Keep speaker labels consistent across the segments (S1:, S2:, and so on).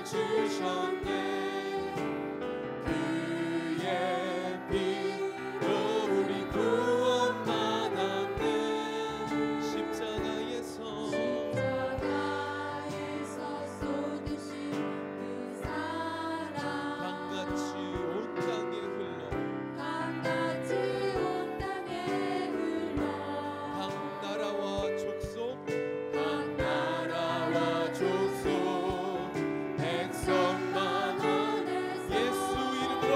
S1: 주셨네. 그의 피로 우리 구원 받았네. 십자가에서
S2: 쏟으신 그 사랑
S1: 강같이 온 땅에 흘러
S2: 강같이 온 땅에 흘러
S1: 각 나라와 족속
S2: 각 나라와
S1: 족속 백성만 예수 이름으로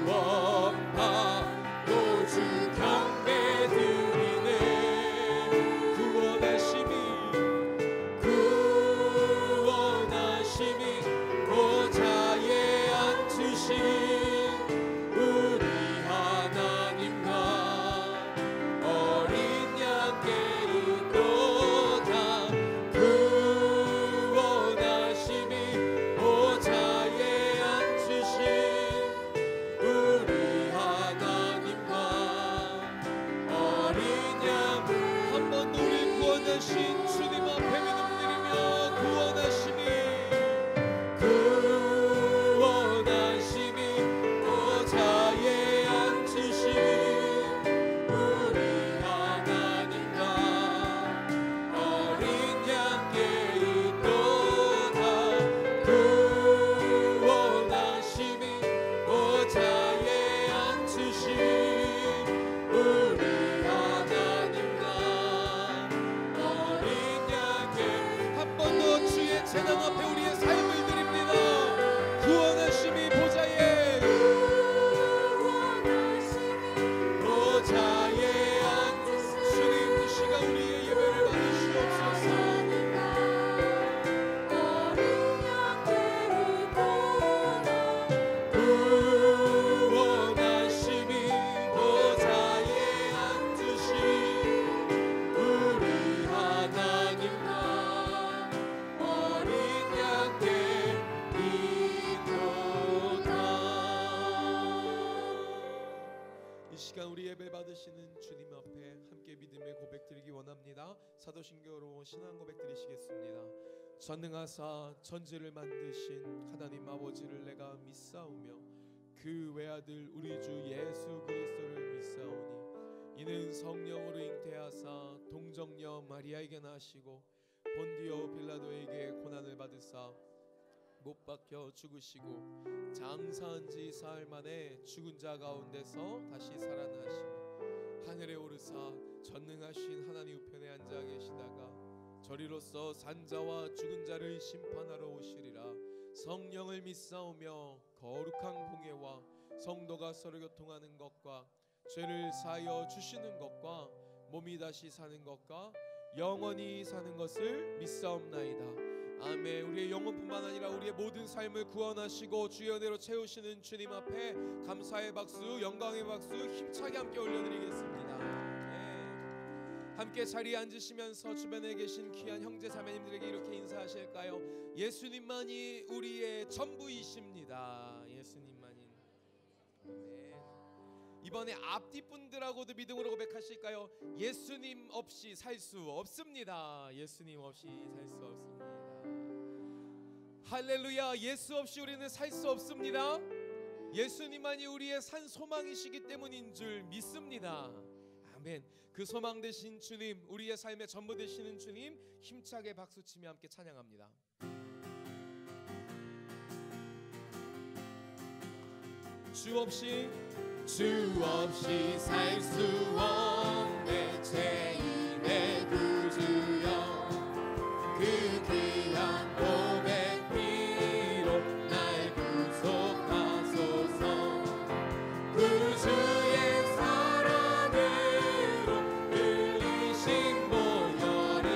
S1: 구원하고 주 경배 드리네. 구원하심이 보좌에 앉으신 우리 하나님과 어린 양께 있도다. 구원하심이 보좌에 앉으신 우리 하나님과 어린 양. 한 번 더 우리 구원하신 주님 앞에 믿음 드리며 구원하심이 보좌에 앉으신 우리 하나님과 어린 양께 있도다. 구원하심이 보좌에 앉으신 우리 하나님과 어린 양께. 한 번 더 주의 재단 앞에 우리의 삶을 드립니다. 구원하심이 보좌에 주님 이 시간 우리의 예배를 받으시옵소서. 구원하심이 보좌에 앉으신 우리 하나님과 어린 양께 있도다. 이 시간 우리 예배 받으시는 주님 앞에 함께 믿음의 고백 드리기 원합니다. 사도신경으로 신앙 고백 드리시겠습니다. 전능하사 천지를 만드신 하나님 아버지를 내가 믿사오며 그 외아들 우리 주 예수 그리스도를 믿사오니 이는 성령으로 잉태하사 동정녀 마리아에게 나시고 본디오 빌라도에게 고난을 받으사 못 박혀 죽으시고 장사한 지 사흘 만에 죽은 자 가운데서 다시 살아나시고 하늘에 오르사 전능하신 하나님 우편에 앉아 계시다가 저리로서 산자와 죽은 자를 심판하러 오시리라. 성령을 믿사오며 거룩한 공예와 성도가 서로 교통하는 것과 죄를 사하여 주시는 것과 몸이 다시 사는 것과 영원히 사는 것을 믿사옵나이다. 아멘. 우리의 영혼뿐만 아니라 우리의 모든 삶을 구원하시고 주의 은혜로 채우시는 주님 앞에 감사의 박수, 영광의 박수 힘차게 함께 올려드리겠습니다. 함께 자리에 앉으시면서 주변에 계신 귀한 형제 자매님들에게 이렇게 인사하실까요? 예수님만이 우리의 전부이십니다. 예수님만이. 아멘. 이번에 앞뒤 분들하고도 믿음으로 고백하실까요? 예수님 없이 살 수 없습니다. 예수님 없이 살 수 없습니다. 할렐루야. 예수 없이 우리는 살 수 없습니다. 예수님만이 우리의 산 소망이시기 때문인 줄 믿습니다. 아멘. 그 소망 되신 주님, 우리의 삶의 전부 되시는 주님 힘차게 박수치며 함께 찬양합니다. 주 없이 살 수 없네. 죄인의 구주여 그 귀한 고백 피로 날 구속하소서. 구주의 사랑으로 흘리신 보혈이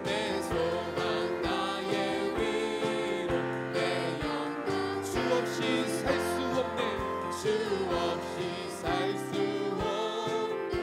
S1: 내 소망 나의 위로 내 영광. 주 없이 살 수 없네. 주 없이 살 수 없네.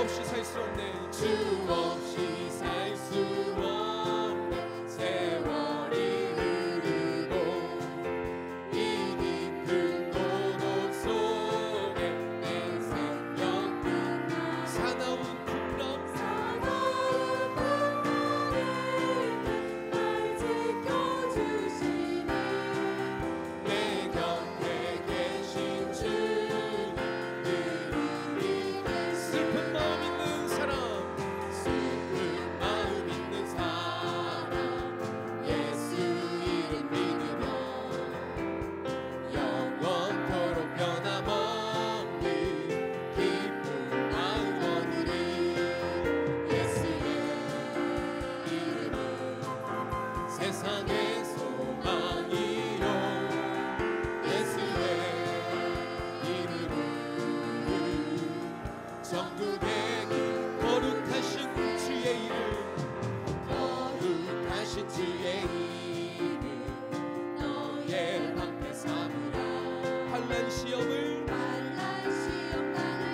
S1: 없이 살 수 없네.
S2: 주 없이 살 수 없네. 세월이 흐르고 이 깊은 고독 속에 내 생명 끝나
S1: 사나운 풍랑
S2: 날 지켜주시니 내 곁에 계신 주님 늘 우리
S1: 슬픈 마음 있는 사람
S2: 슬픈 마음 있는 사람 예수 이름 믿으며 영원토록 변함없는 기쁜 마음 얻으리. 예수의 이름은 세상의 소망이요 예수의 이름은 천국의 길
S1: 거룩하신 주의 이름
S2: 거룩하신 주의 이름 너의 방패 삼으라.
S1: 환난 시험을
S2: 환난 시험 당할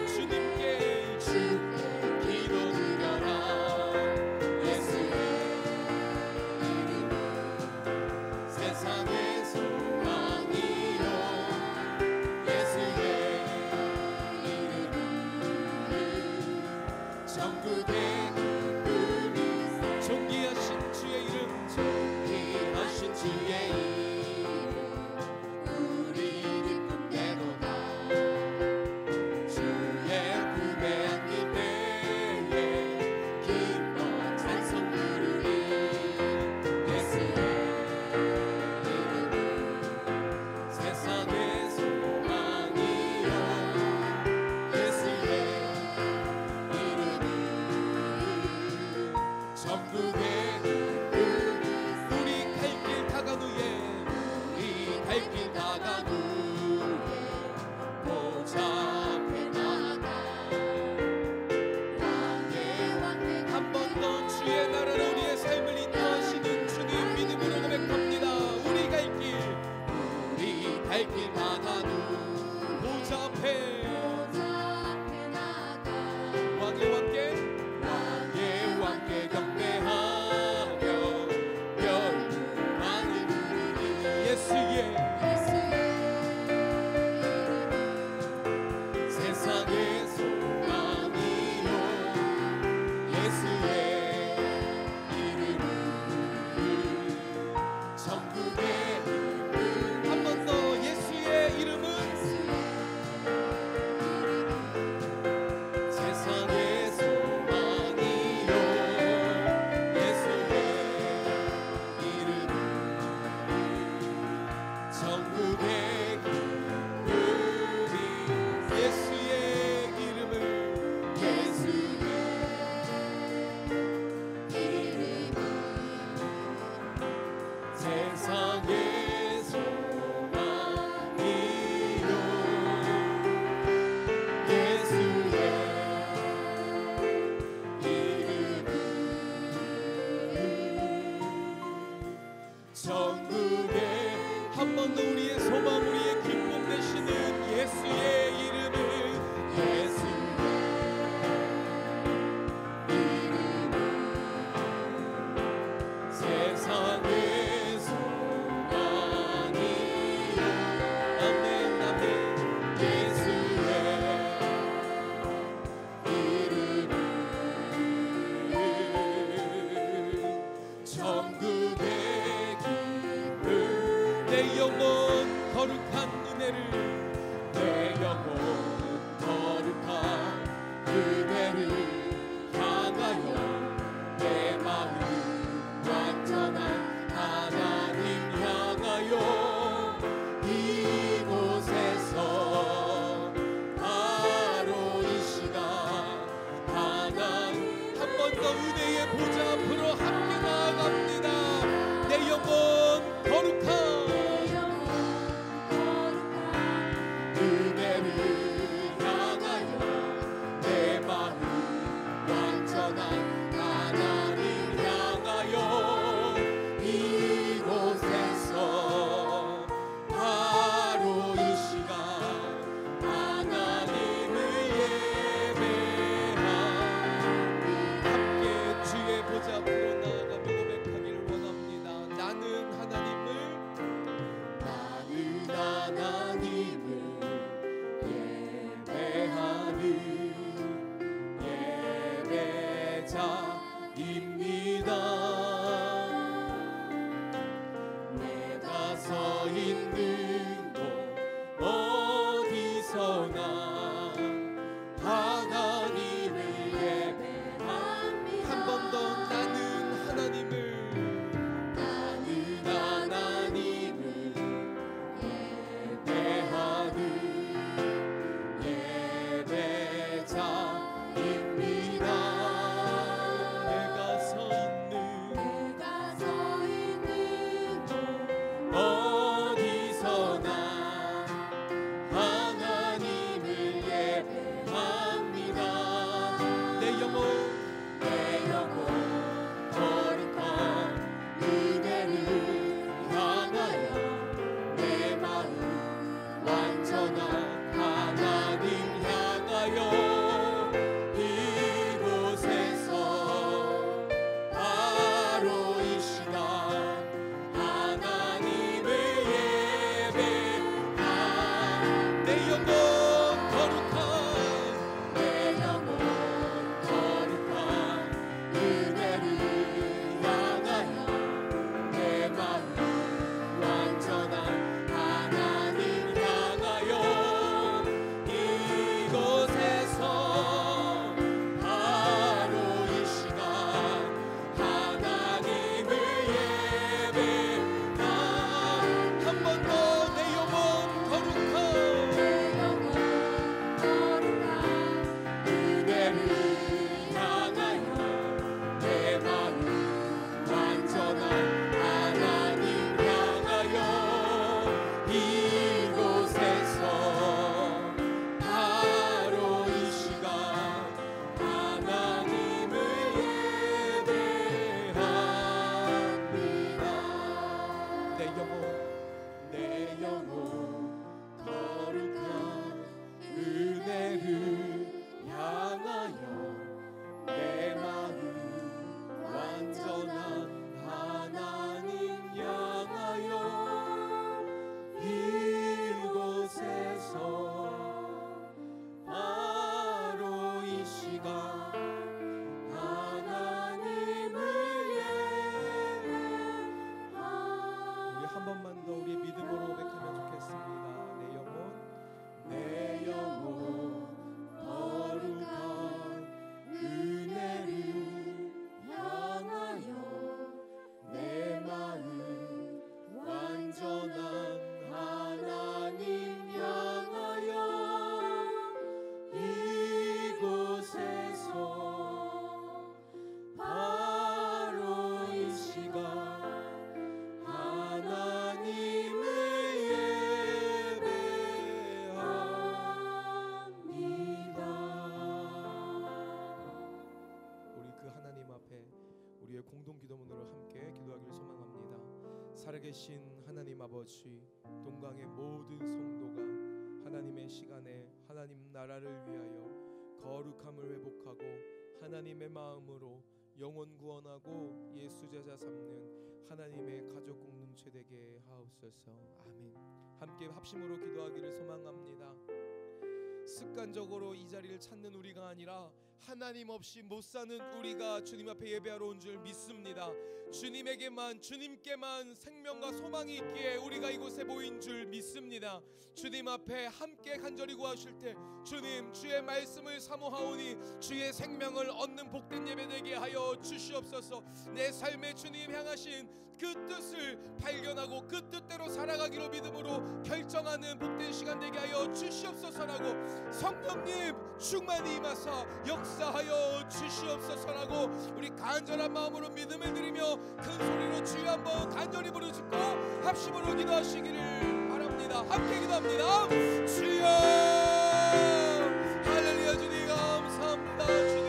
S1: 주님께
S2: 주께 기도드려라. 예수의 이름은 세상의 소망이요 예수의 이름은 천국의 기쁨이
S1: 존귀하신 주의 이름
S2: 존귀하신 주의 이름 우리 기쁨 되도다. 주의 품에 안길 때에 기뻐 찬송 부르리. 예수의 이름은 세상의 소망이요 예수의 이름은 천국의 기쁨이
S1: 우리 갈 길 다간 후에
S2: 우리 갈 길 다간 후에 보좌 앞에 나가 왕의
S1: 한 번 더 주의 나라로 우리의 삶을 인도하시는 주님 믿음으로 고백합니다. 우리 갈 길
S2: 우리 갈 길 다간 후
S1: 보좌 앞에
S2: 보좌 앞에 나가
S1: 왕의 왕께
S2: 왕의 경배하며 열무만을 부르리.
S1: 예수의
S2: 세상의 소망이요 예수의 이름은 천국의 기쁨.
S1: 한 번 더 예수의 이름은
S2: 세상의 소망이요 예수의 이름은 천국의 기쁨이
S1: 예수의 이름을
S2: 예수의 이름은 세상의 소망이요 예수의 이름은 천국의
S1: 한 번 더 우리의 소망 우리의 기쁨 되시는 예수의 이름을
S2: 예수의 이름은 세상의 소망이요
S1: 아멘 아멘
S2: 예수의 이름은 천국의 기쁨.
S1: 내 영혼 거룩한 은혜를
S2: 내 영혼 거룩한 그대를 향하여 내 마음 완전한 하나님 향하여 이곳에서 바로 이 시간 하나님
S1: 한 번 더 은혜의 보좌 앞으로 함께 나아갑니다. 내 영혼 거룩한
S2: 그대를 향하여 내 마음 완전한 하나님 향하여 이곳에서 바로 이 시간 하나님을 예배하리.
S1: 기도문으로 함께 기도하기를 소망합니다. 살아계신 하나님 아버지, 동강의 모든 성도가 하나님의 시간에 하나님 나라를 위하여 거룩함을 회복하고 하나님의 마음으로 영혼 구원하고 예수 제자 삼는 하나님의 가족 공동체 되게 하옵소서. 아멘. 함께 합심으로 기도하기를 소망합니다. 습관적으로 이 자리를 찾는 우리가 아니라 하나님 없이 못 사는 우리가 주님 앞에 예배하러 온 줄 믿습니다. 주님에게만, 주님께만 생명과 소망이 있기에 우리가 이곳에 모인 줄 믿습니다. 주님 앞에 함께 간절히 구하실 때 주님, 주의 말씀을 사모하오니 주의 생명을 얻는 복된 예배 되게 하여 주시옵소서. 내 삶에 주님 향하신 그 뜻을 발견하고 그 뜻대로 살아가기로 믿음으로 결정하는 복된 시간 되게 하여 주시옵소서라고, 성령님 충만히 임하사 역사하여 주시옵소서라고 우리 간절한 마음으로 믿음을 드리며 큰 소리로 주여 한번 간절히 부르짖고 합심으로 기도하시기를 바랍니다. 함께 기도합니다. 주여, 할렐루야. 주님 감사합니다. 주님.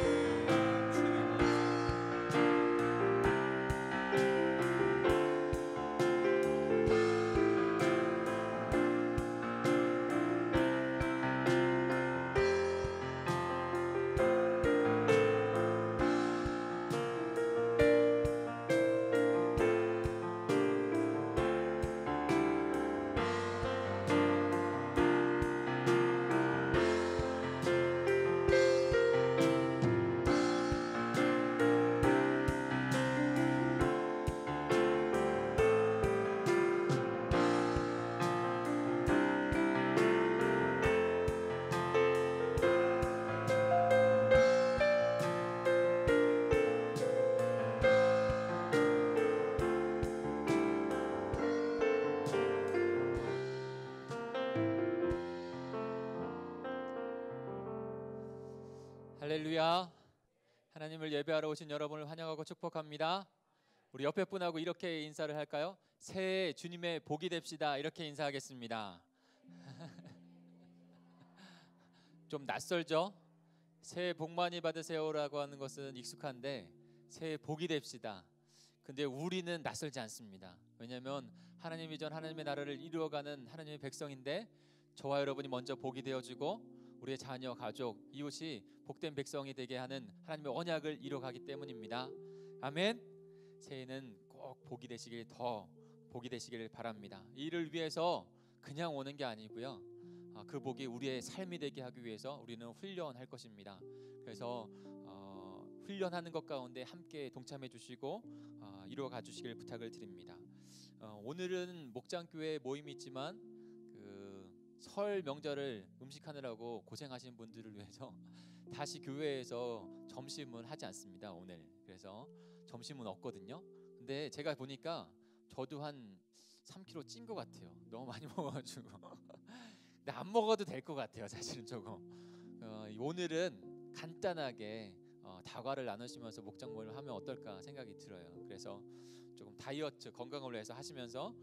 S3: 할렐루야. 하나님을 예배하러 오신 여러분을 환영하고 축복합니다. 우리 옆에 분하고 이렇게 인사를 할까요? 새해 주님의 복이 됩시다. 이렇게 인사하겠습니다. 좀 낯설죠? 새해 복 많이 받으세요라고 하는 것은 익숙한데 새해 복이 됩시다. 근데 우리는 낯설지 않습니다. 왜냐하면 하나님 이전 하나님의 나라를 이루어가는 하나님의 백성인데 저와 여러분이 먼저 복이 되어주고 우리의 자녀, 가족, 이웃이 복된 백성이 되게 하는 하나님의 언약을 이루어가기 때문입니다. 아멘. 새해는 꼭 복이 되시길, 더 복이 되시길 바랍니다. 이 일을 위해서 그냥 오는 게 아니고요, 그 복이 우리의 삶이 되게 하기 위해서 우리는 훈련할 것입니다. 그래서 훈련하는 것 가운데 함께 동참해 주시고 이루어가 주시길 부탁을 드립니다. 오늘은 목장교회 모임이 있지만 설 명절을 음식하느라고 고생하신 분들을 위해서 다시 교회에서 점심은 하지 않습니다 오늘. 그래서 점심은 없거든요. 근데 제가 보니까 저도 한 3kg 찐 것 같아요. 너무 많이 먹어가지고. 근데 안 먹어도 될 것 같아요 사실은 조금. 오늘은 간단하게 다과를 나누시면서 목장 모임을 하면 어떨까 생각이 들어요. 그래서 조금 다이어트, 건강을 위해서 하시면서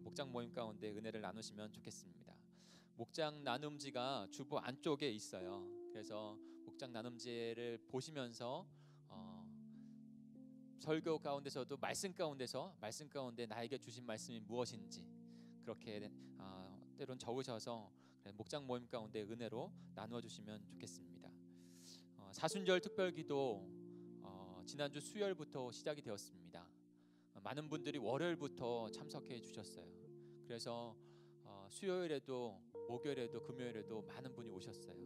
S3: 목장 모임 가운데 은혜를 나누시면 좋겠습니다. 목장 나눔지가 주보 안쪽에 있어요. 그래서 목장 나눔지를 보시면서 설교 가운데서도 말씀 가운데 나에게 주신 말씀이 무엇인지 그렇게 때론 적으셔서 목장 모임 가운데 은혜로 나누어 주시면 좋겠습니다. 사순절 특별기도 지난주 수요일부터 시작이 되었습니다. 많은 분들이 월요일부터 참석해 주셨어요. 그래서 수요일에도 목요일에도 금요일에도 많은 분이 오셨어요.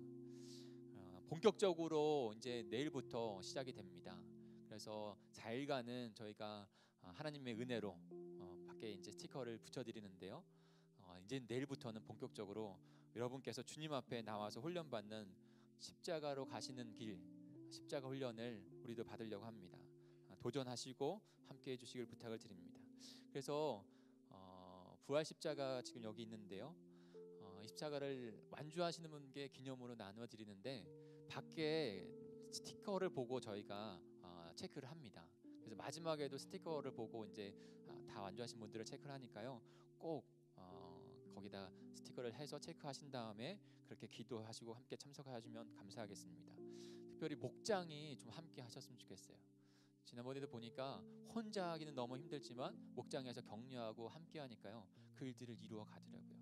S3: 본격적으로 이제 내일부터 시작이 됩니다. 그래서 4일간은 저희가 하나님의 은혜로 밖에 이제 스티커를 붙여드리는데요. 이제 내일부터는 본격적으로 여러분께서 주님 앞에 나와서 훈련받는 십자가로 가시는 길, 십자가 훈련을 우리도 받으려고 합니다. 도전하시고 함께해 주시길 부탁을 드립니다. 그래서 부활 십자가 지금 여기 있는데요. 이 십자가를 완주하시는 분께 기념으로 나누어 드리는데 밖에 스티커를 보고 저희가 체크를 합니다. 그래서 마지막에도 스티커를 보고 이제 다 완주하신 분들을 체크를 하니까요. 꼭 거기다 스티커를 해서 체크하신 다음에 그렇게 기도하시고 함께 참석하시면 감사하겠습니다. 특별히 목장이 좀 함께 하셨으면 좋겠어요. 지난번에도 보니까 혼자 하기는 너무 힘들지만 목장에서 격려하고 함께 하니까요, 그 일들을 이루어 가더라고요.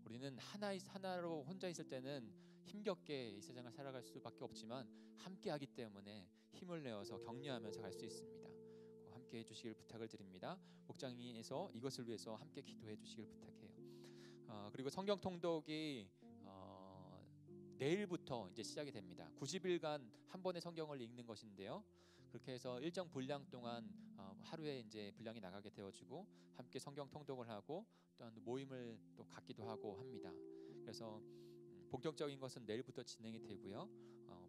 S3: 우리는 하나로 혼자 있을 때는 힘겹게 이 세상을 살아갈 수밖에 없지만 함께 하기 때문에 힘을 내어서 격려하면서 갈 수 있습니다. 함께 해주시길 부탁을 드립니다. 목장에서 이것을 위해서 함께 기도해 주시길 부탁해요. 그리고 성경 통독이 내일부터 이제 시작이 됩니다. 90일간 한 번의 성경을 읽는 것인데요. 그렇게 해서 일정 분량 동안 하루에 이제 분량이 나가게 되어지고 함께 성경 통독을 하고 또한 모임을 또 갖기도 하고 합니다. 그래서 본격적인 것은 내일부터 진행이 되고요.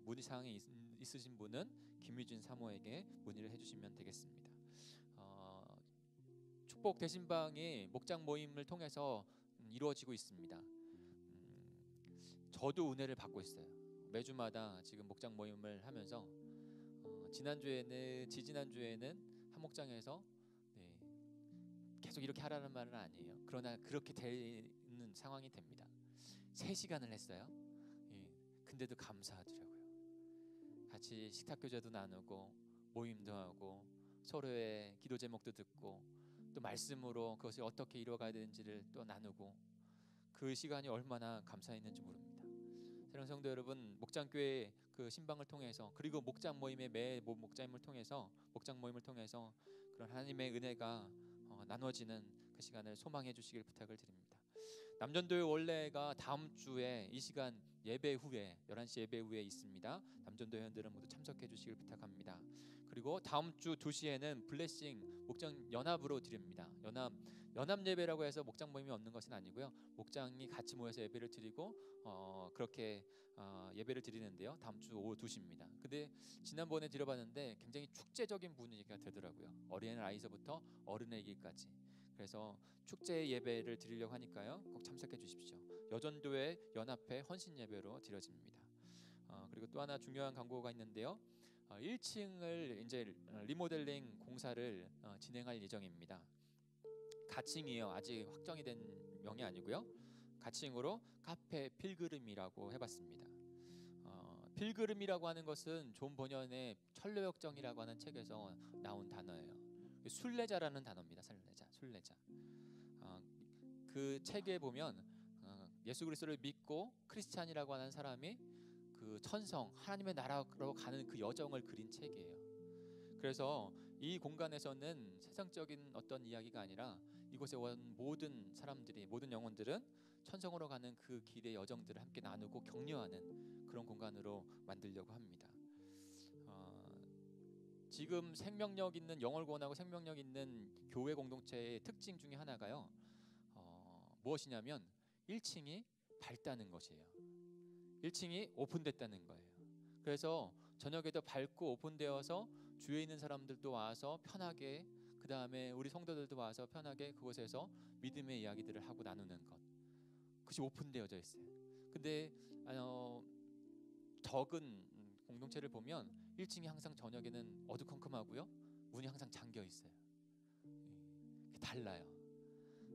S3: 문의 사항이 있으신 분은 김유진 사모에게 문의를 해주시면 되겠습니다. 축복 대신방이 목장 모임을 통해서 이루어지고 있습니다. 저도 은혜를 받고 있어요. 매주마다 지금 목장 모임을 하면서 지지난주에는 한 목장에서 계속 이렇게 하라는 말은 아니에요. 그러나 그렇게 되는 상황이 됩니다. 3시간을 했어요. 근데도 감사하더라고요. 같이 식탁 교제도 나누고 모임도 하고 서로의 기도 제목도 듣고 또 말씀으로 그것이 어떻게 이루어가야 되는지를 또 나누고, 그 시간이 얼마나 감사했는지 모릅니다. 사랑하는 성도 여러분, 목장교회 그 신방을 통해서, 그리고 목장 모임의 매 목장 모임을 통해서 그런 하나님의 은혜가 나눠지는 그 시간을 소망해 주시길 부탁을 드립니다. 남전도회 원래가 다음 주에 이 시간 예배 후에 11시 예배 후에 있습니다. 남전도 회원들은 모두 참석해 주시길 부탁합니다. 그리고 다음 주 2시에는 블레싱 목장 연합으로 드립니다. 연합 예배라고 해서 목장 모임이 없는 것은 아니고요. 목장이 같이 모여서 예배를 드리고 그렇게 예배를 드리는데요. 다음 주 오후 2시입니다. 근데 지난번에 드려봤는데 굉장히 축제적인 분위기가 되더라고요. 어린아이서부터 어른애기까지. 그래서 축제 예배를 드리려고 하니까요, 꼭 참석해 주십시오. 여전도회 연합회 헌신 예배로 드려집니다. 그리고 또 하나 중요한 광고가 있는데요. 1층을 이제 리모델링 공사를 진행할 예정입니다. 가칭이요. 아직 확정이 된 명이 아니고요. 가칭으로 카페 필그림이라고 해봤습니다. 필그림이라고 하는 것은 존 버년의 철로역정이라고 하는 책에서 나온 단어예요. 순례자라는 단어입니다. 순례자. 그 책에 보면 예수 그리스도를 믿고 크리스찬이라고 하는 사람이 그 천성 하나님의 나라로 가는 그 여정을 그린 책이에요. 그래서 이 공간에서는 세상적인 어떤 이야기가 아니라 이곳에 온 모든 사람들이, 모든 영혼들은 천성으로 가는 그 길의 여정들을 함께 나누고 격려하는 그런 공간으로 만들려고 합니다. 지금 생명력 있는, 영을 구원하고 생명력 있는 교회 공동체의 특징 중에 하나가요, 무엇이냐면 1층이 밝다는 것이에요. 1층이 오픈됐다는 거예요. 그래서 저녁에도 밝고 오픈되어서 주위에 있는 사람들도 와서 편하게, 그 다음에 우리 성도들도 와서 편하게 그곳에서 믿음의 이야기들을 하고 나누는 것, 그것이 오픈되어져 있어요. 근데 적은 공동체를 보면 1층이 항상 저녁에는 어두컴컴하고요, 문이 항상 잠겨 있어요. 달라요.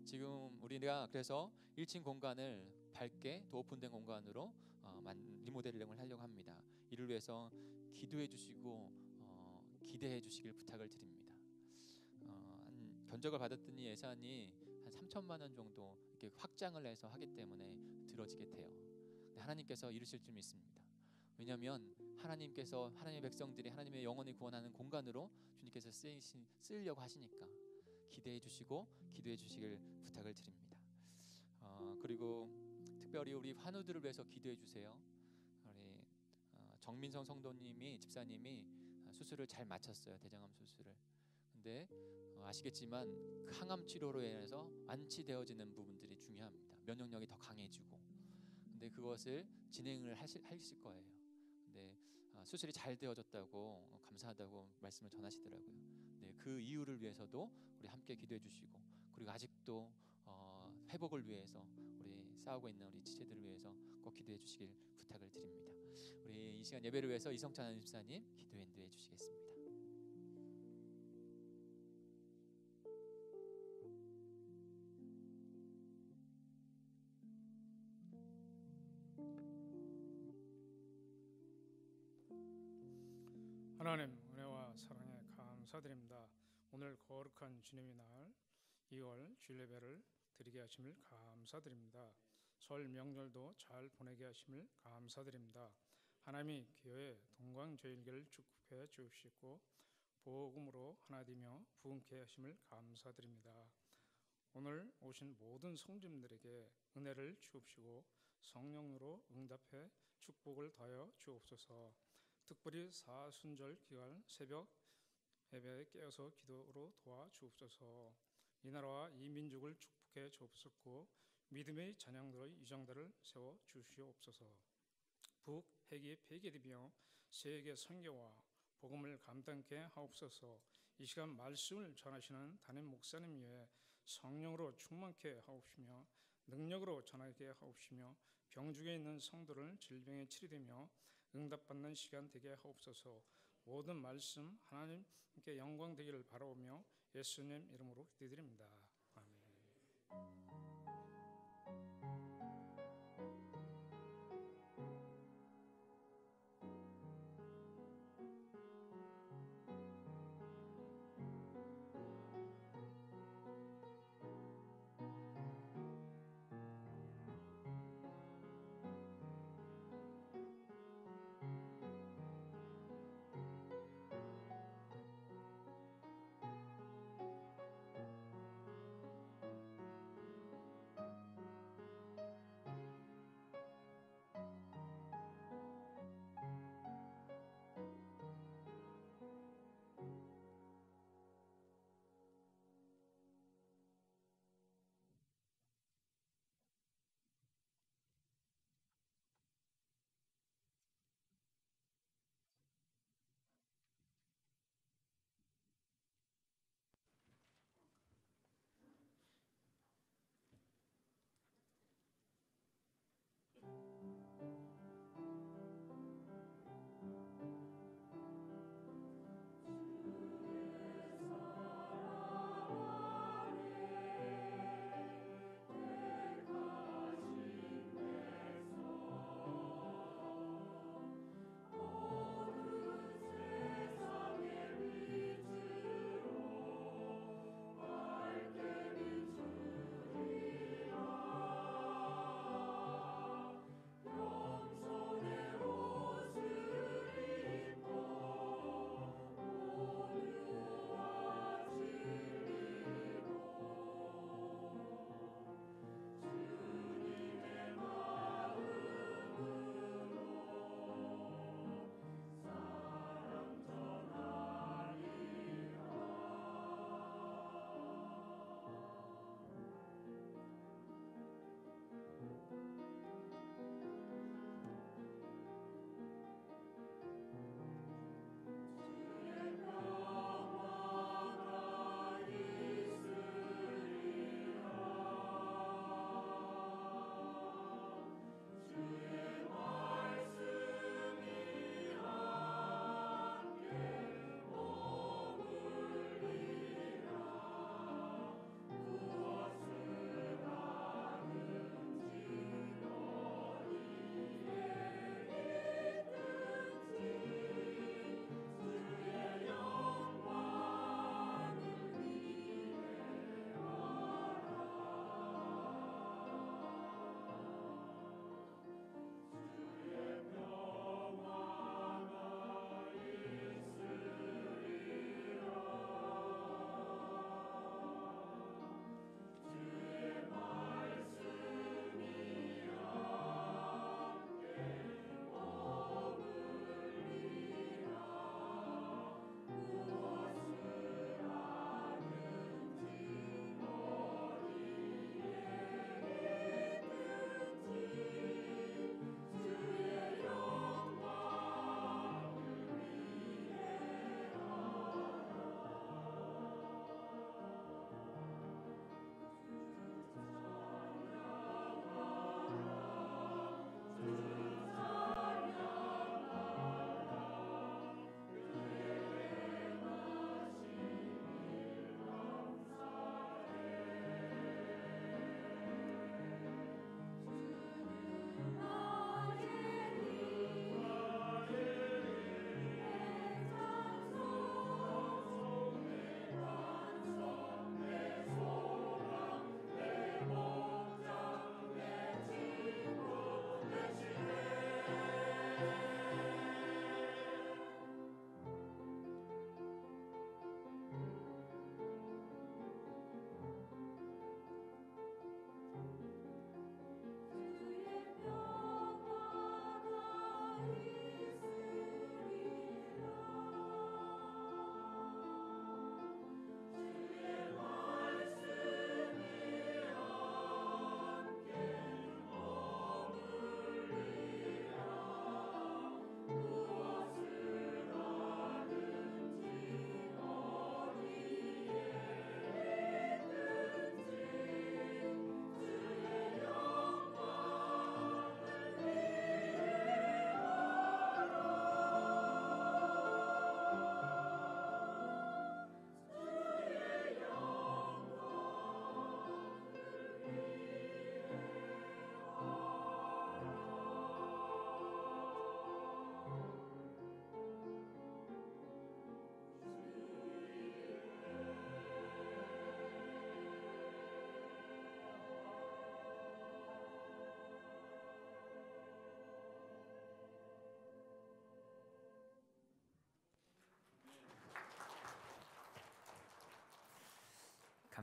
S3: 지금 우리가 그래서 1층 공간을 밝게 또 오픈된 공간으로 리모델링을 하려고 합니다. 이를 위해서 기도해 주시고 기대해 주시길 부탁을 드립니다. 한 견적을 받았더니 예산이 한 3천만 원 정도 이렇게 확장을 해서 하기 때문에 들어지게 돼요. 하나님께서 이루실 줄 믿습니다. 왜냐하면 하나님께서 하나님의 백성들이 하나님의 영혼을 구원하는 공간으로 주님께서 쓰려고 하시니까 기대해 주시고 기도해 주시길 부탁을 드립니다. 그리고 특별히 우리 환우들을 위해서 기도해 주세요. 우리 정민성 성도님이, 집사님이 수술을 잘 마쳤어요. 대장암 수술을. 근데 아시겠지만 항암 치료로 인해서 완치되어지는 부분들이 중요합니다. 면역력이 더 강해지고. 근데 그것을 진행을 하실 거예요. 근데 수술이 잘 되어졌다고 감사하다고 말씀을 전하시더라고요. 네, 그 이유를 위해서도 우리 함께 기도해 주시고, 그리고 아직도 회복을 위해서 우리 싸우고 있는 우리 지체들을 위해서 꼭 기도해 주시길 부탁을 드립니다. 우리 이 시간 예배를 위해서 이성찬 집사님 기도 인도해 주시겠습니다.
S4: 하나님, 은혜와 사랑의 감사드립니다. 오늘 거룩한 주님의 날 2월 주일 예배를 드리게 하심을 감사드립니다. 설 명절도 잘 보내게 하심을 감사드립니다. 하나님이 교회 동광조일계를 축복해 주시고 복음으로 하나 되며 부흥케 하심을 감사드립니다. 오늘 오신 모든 성도님들에게 은혜를 주옵시고 성령으로 응답해 축복을 더하여 주옵소서. 특별히 사순절 기간 새벽 예배에 깨어서 기도로 도와주옵소서. 이 나라와 이 민족을 축복해 주옵소서. 믿음의 찬양들의 이정들을 세워 주시옵소서. 북핵이 폐기되며 세계 선교와 복음을 감당케 하옵소서. 이 시간 말씀을 전하시는 담임 목사님 위에 성령으로 충만케 하옵시며 능력으로 전하게 하옵시며 병중에 있는 성도를 질병에 치료되며 응답받는 시간 되게 하옵소서. 모든 말씀 하나님께 영광 되기를 바라오며 예수님 이름으로 기도드립니다. 아멘.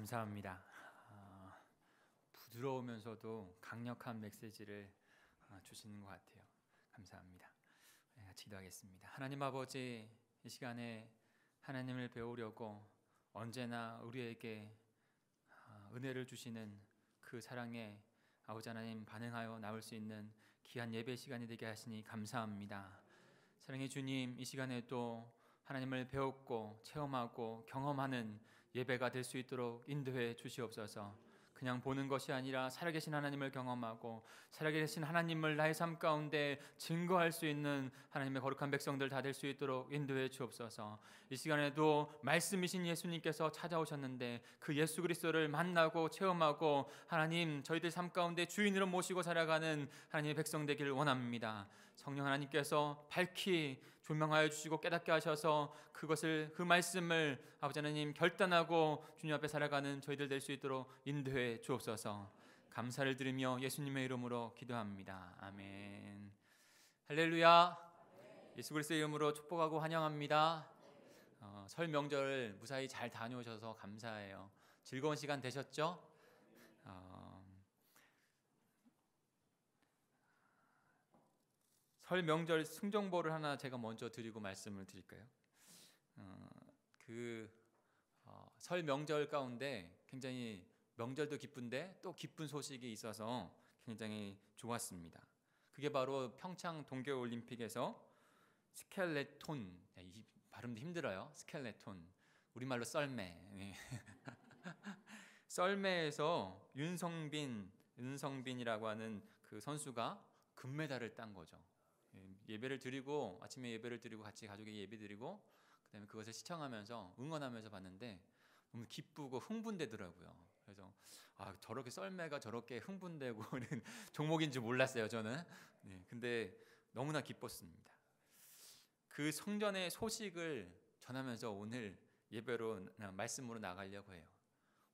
S5: 감사합니다. 부드러우면서도 강력한 메시지를 주시는 것 같아요. 감사합니다. 같이 기도하겠습니다. 하나님 아버지, 이 시간에 하나님을 배우려고 언제나 우리에게 은혜를 주시는 그 사랑에 아버지 하나님 반응하여 나올 수 있는 귀한 예배 시간이 되게 하시니 감사합니다. 사랑의 주님, 이 시간에도 하나님을 배웠고 체험하고 경험하는 예배가 될 수 있도록 인도해 주시옵소서. 그냥 보는 것이 아니라 살아계신 하나님을 경험하고 살아계신 하나님을 나의 삶 가운데 증거할 수 있는 하나님의 거룩한 백성들 다 될 수 있도록 인도해 주옵소서. 이 시간에도 말씀이신 예수님께서 찾아오셨는데 그 예수 그리스도를 만나고 체험하고 하나님 저희들 삶 가운데 주인으로 모시고 살아가는 하나님의 백성 되기를 원합니다. 성령 하나님께서 밝히 조명하여 주시고 깨닫게 하셔서 그 말씀을 아버지 하나님 결단하고 주님 앞에 살아가는 저희들 될 수 있도록 인도해 주옵소서. 감사를 드리며 예수님의 이름으로 기도합니다. 아멘. 할렐루야. 예수 그리스도의 이름으로 축복하고 환영합니다. 설 명절 무사히 잘 다녀오셔서 감사해요. 즐거운 시간 되셨죠? 설 명절 승정보를 하나 제가 먼저 드리고 말씀을 드릴까요? 설 명절 가운데 굉장히 명절도 기쁜데 또 기쁜 소식이 있어서 굉장히 좋았습니다. 그게 바로 평창 동계올림픽에서 스켈레톤, 이 발음도 힘들어요. 스켈레톤, 우리말로 썰매. 썰매에서 윤성빈이라고 하는 그 선수가 금메달을 딴 거죠. 예배를 드리고 아침에 예배를 드리고 같이 가족이 예배 드리고 그다음에 그것을 시청하면서 응원하면서 봤는데 너무 기쁘고 흥분되더라고요. 그래서 저렇게 썰매가 저렇게 흥분되고 종목인 줄 몰랐어요, 저는. 근데 너무나 기뻤습니다. 그 성전의 소식을 전하면서 오늘 예배로 말씀으로 나가려고 해요.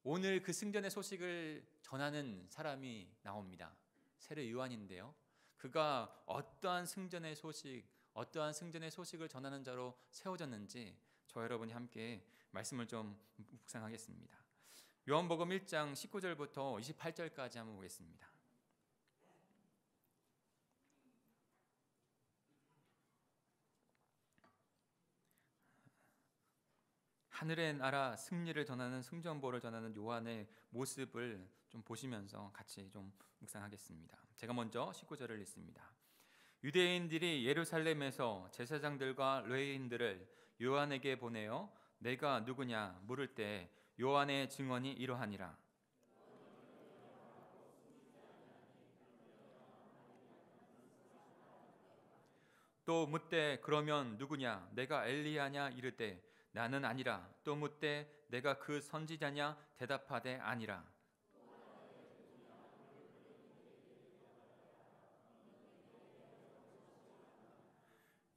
S5: 오늘 그 승전의 소식을 전하는 사람이 나옵니다. 세례 요한인데요. 그가 어떠한 승전의 소식을 전하는 자로 세워졌는지 저 여러분이 함께 말씀을 좀 묵상하겠습니다. 요한복음 1장 19절부터 28절까지 한번 보겠습니다. 하늘의 나라 승리를 전하는 승전보를 전하는 요한의 모습을 좀 보시면서 같이 좀 묵상하겠습니다. 제가 먼저 19절을 읽습니다. 유대인들이 예루살렘에서 제사장들과 레위인들을 요한에게 보내어 내가 누구냐 물을 때 요한의 증언이 이러하니라. 또 묻되 그러면 누구냐 내가 엘리야냐 이르되 나는 아니라. 또 묻되 내가 그 선지자냐 대답하되 아니라.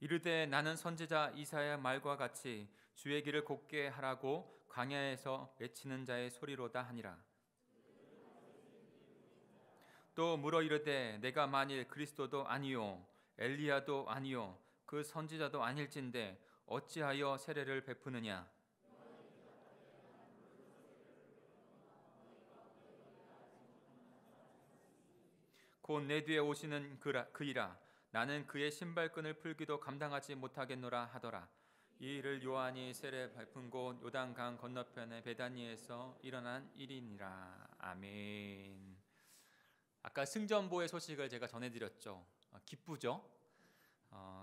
S5: 이르되 나는 선지자 이사야 말과 같이 주의 길을 곧게 하라고 광야에서 외치는 자의 소리로다 하니라. 또 물어 이르되 내가 만일 그리스도도 아니요 엘리야도 아니요 그 선지자도 아닐진데 어찌하여 세례를 베푸느냐. 곧 내 뒤에 오시는 그이라. 나는 그의 신발끈을 풀기도 감당하지 못하겠노라 하더라. 이 일을 요한이 세례 베푼 곳 요단강 건너편의 베다니에서 일어난 일이니라. 아멘. 아까 승전보의 소식을 제가 전해드렸죠. 기쁘죠?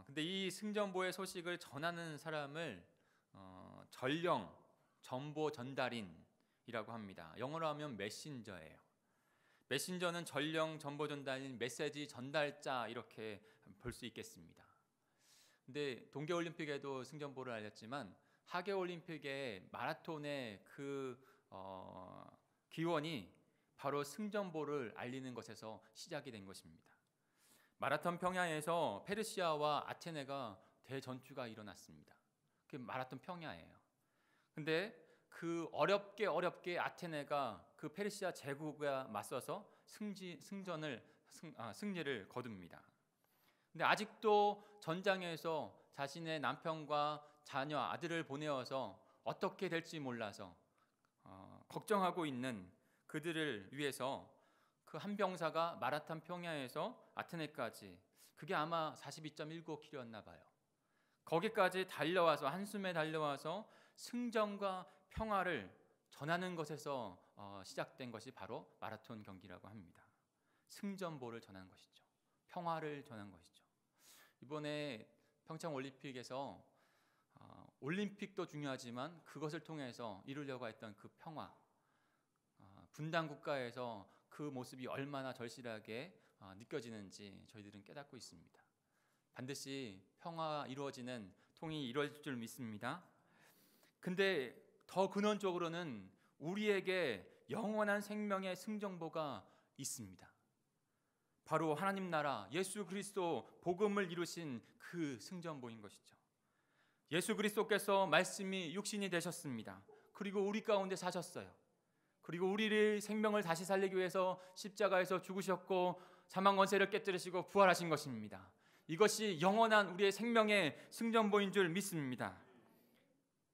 S5: 근데 이 승전보의 소식을 전하는 사람을 전령, 전보 전달인이라고 합니다. 영어로 하면 메신저예요. 메신저는 전령, 전보 전달인, 메시지 전달자 이렇게 볼 수 있겠습니다. 근데 동계올림픽에도 승전보를 알렸지만 하계올림픽의 마라톤의 그 기원이 바로 승전보를 알리는 것에서 시작이 된 것입니다. 마라톤 평야에서 페르시아와 아테네가 대전투가 일어났습니다. 그게 마라톤 평야예요. 근데 그 어렵게 아테네가 그 페르시아 제국에 맞서서 승리를 거둡니다. 근데 아직도 전장에서 자신의 남편과 자녀, 아들을 보내어서 어떻게 될지 몰라서 걱정하고 있는 그들을 위해서 그 한 병사가 마라탄 평야에서 아테네까지, 그게 아마 42.19km였나 봐요. 거기까지 달려와서, 한숨에 달려와서 승전과 평화를 전하는 것에서 시작된 것이 바로 마라톤 경기라고 합니다. 승전보를 전하는 것이죠. 평화를 전한 것이죠. 이번에 평창 올림픽에서 올림픽도 중요하지만 그것을 통해서 이루려고 했던 그 평화, 분단 국가에서 그 모습이 얼마나 절실하게 느껴지는지 저희들은 깨닫고 있습니다. 반드시 평화가 이루어지는, 통일이 이루어질 줄 믿습니다. 근데 더 근원적으로는 우리에게 영원한 생명의 승정보가 있습니다. 바로 하나님 나라 예수 그리스도 복음을 이루신 그 승전보인 것이죠. 예수 그리스도께서 말씀이 육신이 되셨습니다. 그리고 우리 가운데 사셨어요. 그리고 우리를 생명을 다시 살리기 위해서 십자가에서 죽으셨고 사망 권세를 깨뜨리시고 부활하신 것입니다. 이것이 영원한 우리의 생명의 승전보인 줄 믿습니다.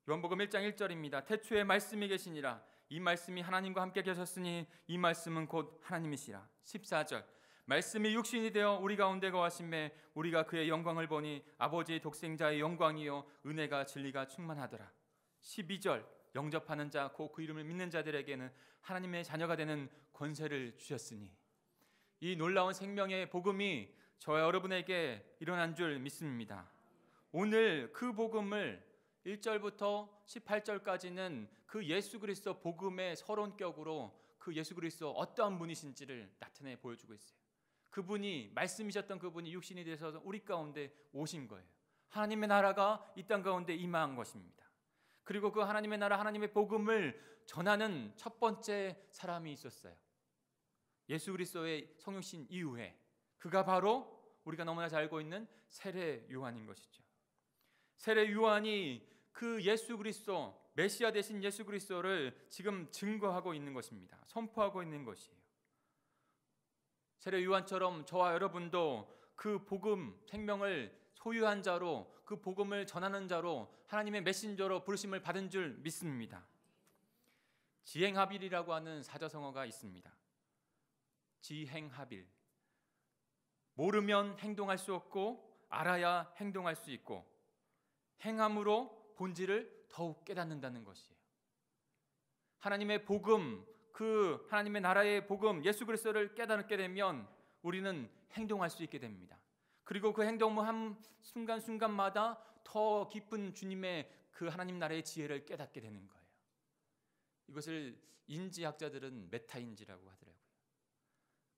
S5: 요한복음 1장 1절입니다. 태초에 말씀이 계시니라. 이 말씀이 하나님과 함께 계셨으니 이 말씀은 곧 하나님이시라. 14절. 말씀이 육신이 되어 우리 가운데 거하심에 우리가 그의 영광을 보니 아버지의 독생자의 영광이요 은혜가 진리가 충만하더라. 12절. 영접하는 자, 곧 그 이름을 믿는 자들에게는 하나님의 자녀가 되는 권세를 주셨으니, 이 놀라운 생명의 복음이 저와 여러분에게 일어난 줄 믿습니다. 오늘 그 복음을 1절부터 18절까지는 그 예수 그리스도 복음의 서론격으로 그 예수 그리스도 어떠한 분이신지를 나타내 보여주고 있어요. 그분이, 말씀이셨던 그분이 육신이 되셔서 우리 가운데 오신 거예요. 하나님의 나라가 이 땅 가운데 임한 것입니다. 그리고 그 하나님의 나라, 하나님의 복음을 전하는 첫 번째 사람이 있었어요. 예수 그리스도의 성육신 이후에 그가 바로 우리가 너무나 잘 알고 있는 세례 요한인 것이죠. 세례 요한이 그 예수 그리스도, 메시아 되신 예수 그리스도를 지금 증거하고 있는 것입니다. 선포하고 있는 것이에요. 세례 요한처럼 저와 여러분도 그 복음, 생명을 소유한 자로, 그 복음을 전하는 자로, 하나님의 메신저로 부르심을 받은 줄 믿습니다. 지행하빌이라고 하는 사자성어가 있습니다. 지행하빌. 모르면 행동할 수 없고 알아야 행동할 수 있고, 행함으로 본질을 더욱 깨닫는다는 것이에요. 하나님의 복음, 그 하나님의 나라의 복음, 예수 그리스도를 깨닫게 되면 우리는 행동할 수 있게 됩니다. 그리고 그 행동을 한 순간순간마다 더 깊은 주님의 그 하나님 나라의 지혜를 깨닫게 되는 거예요. 이것을 인지학자들은 메타인지라고 하더라고요.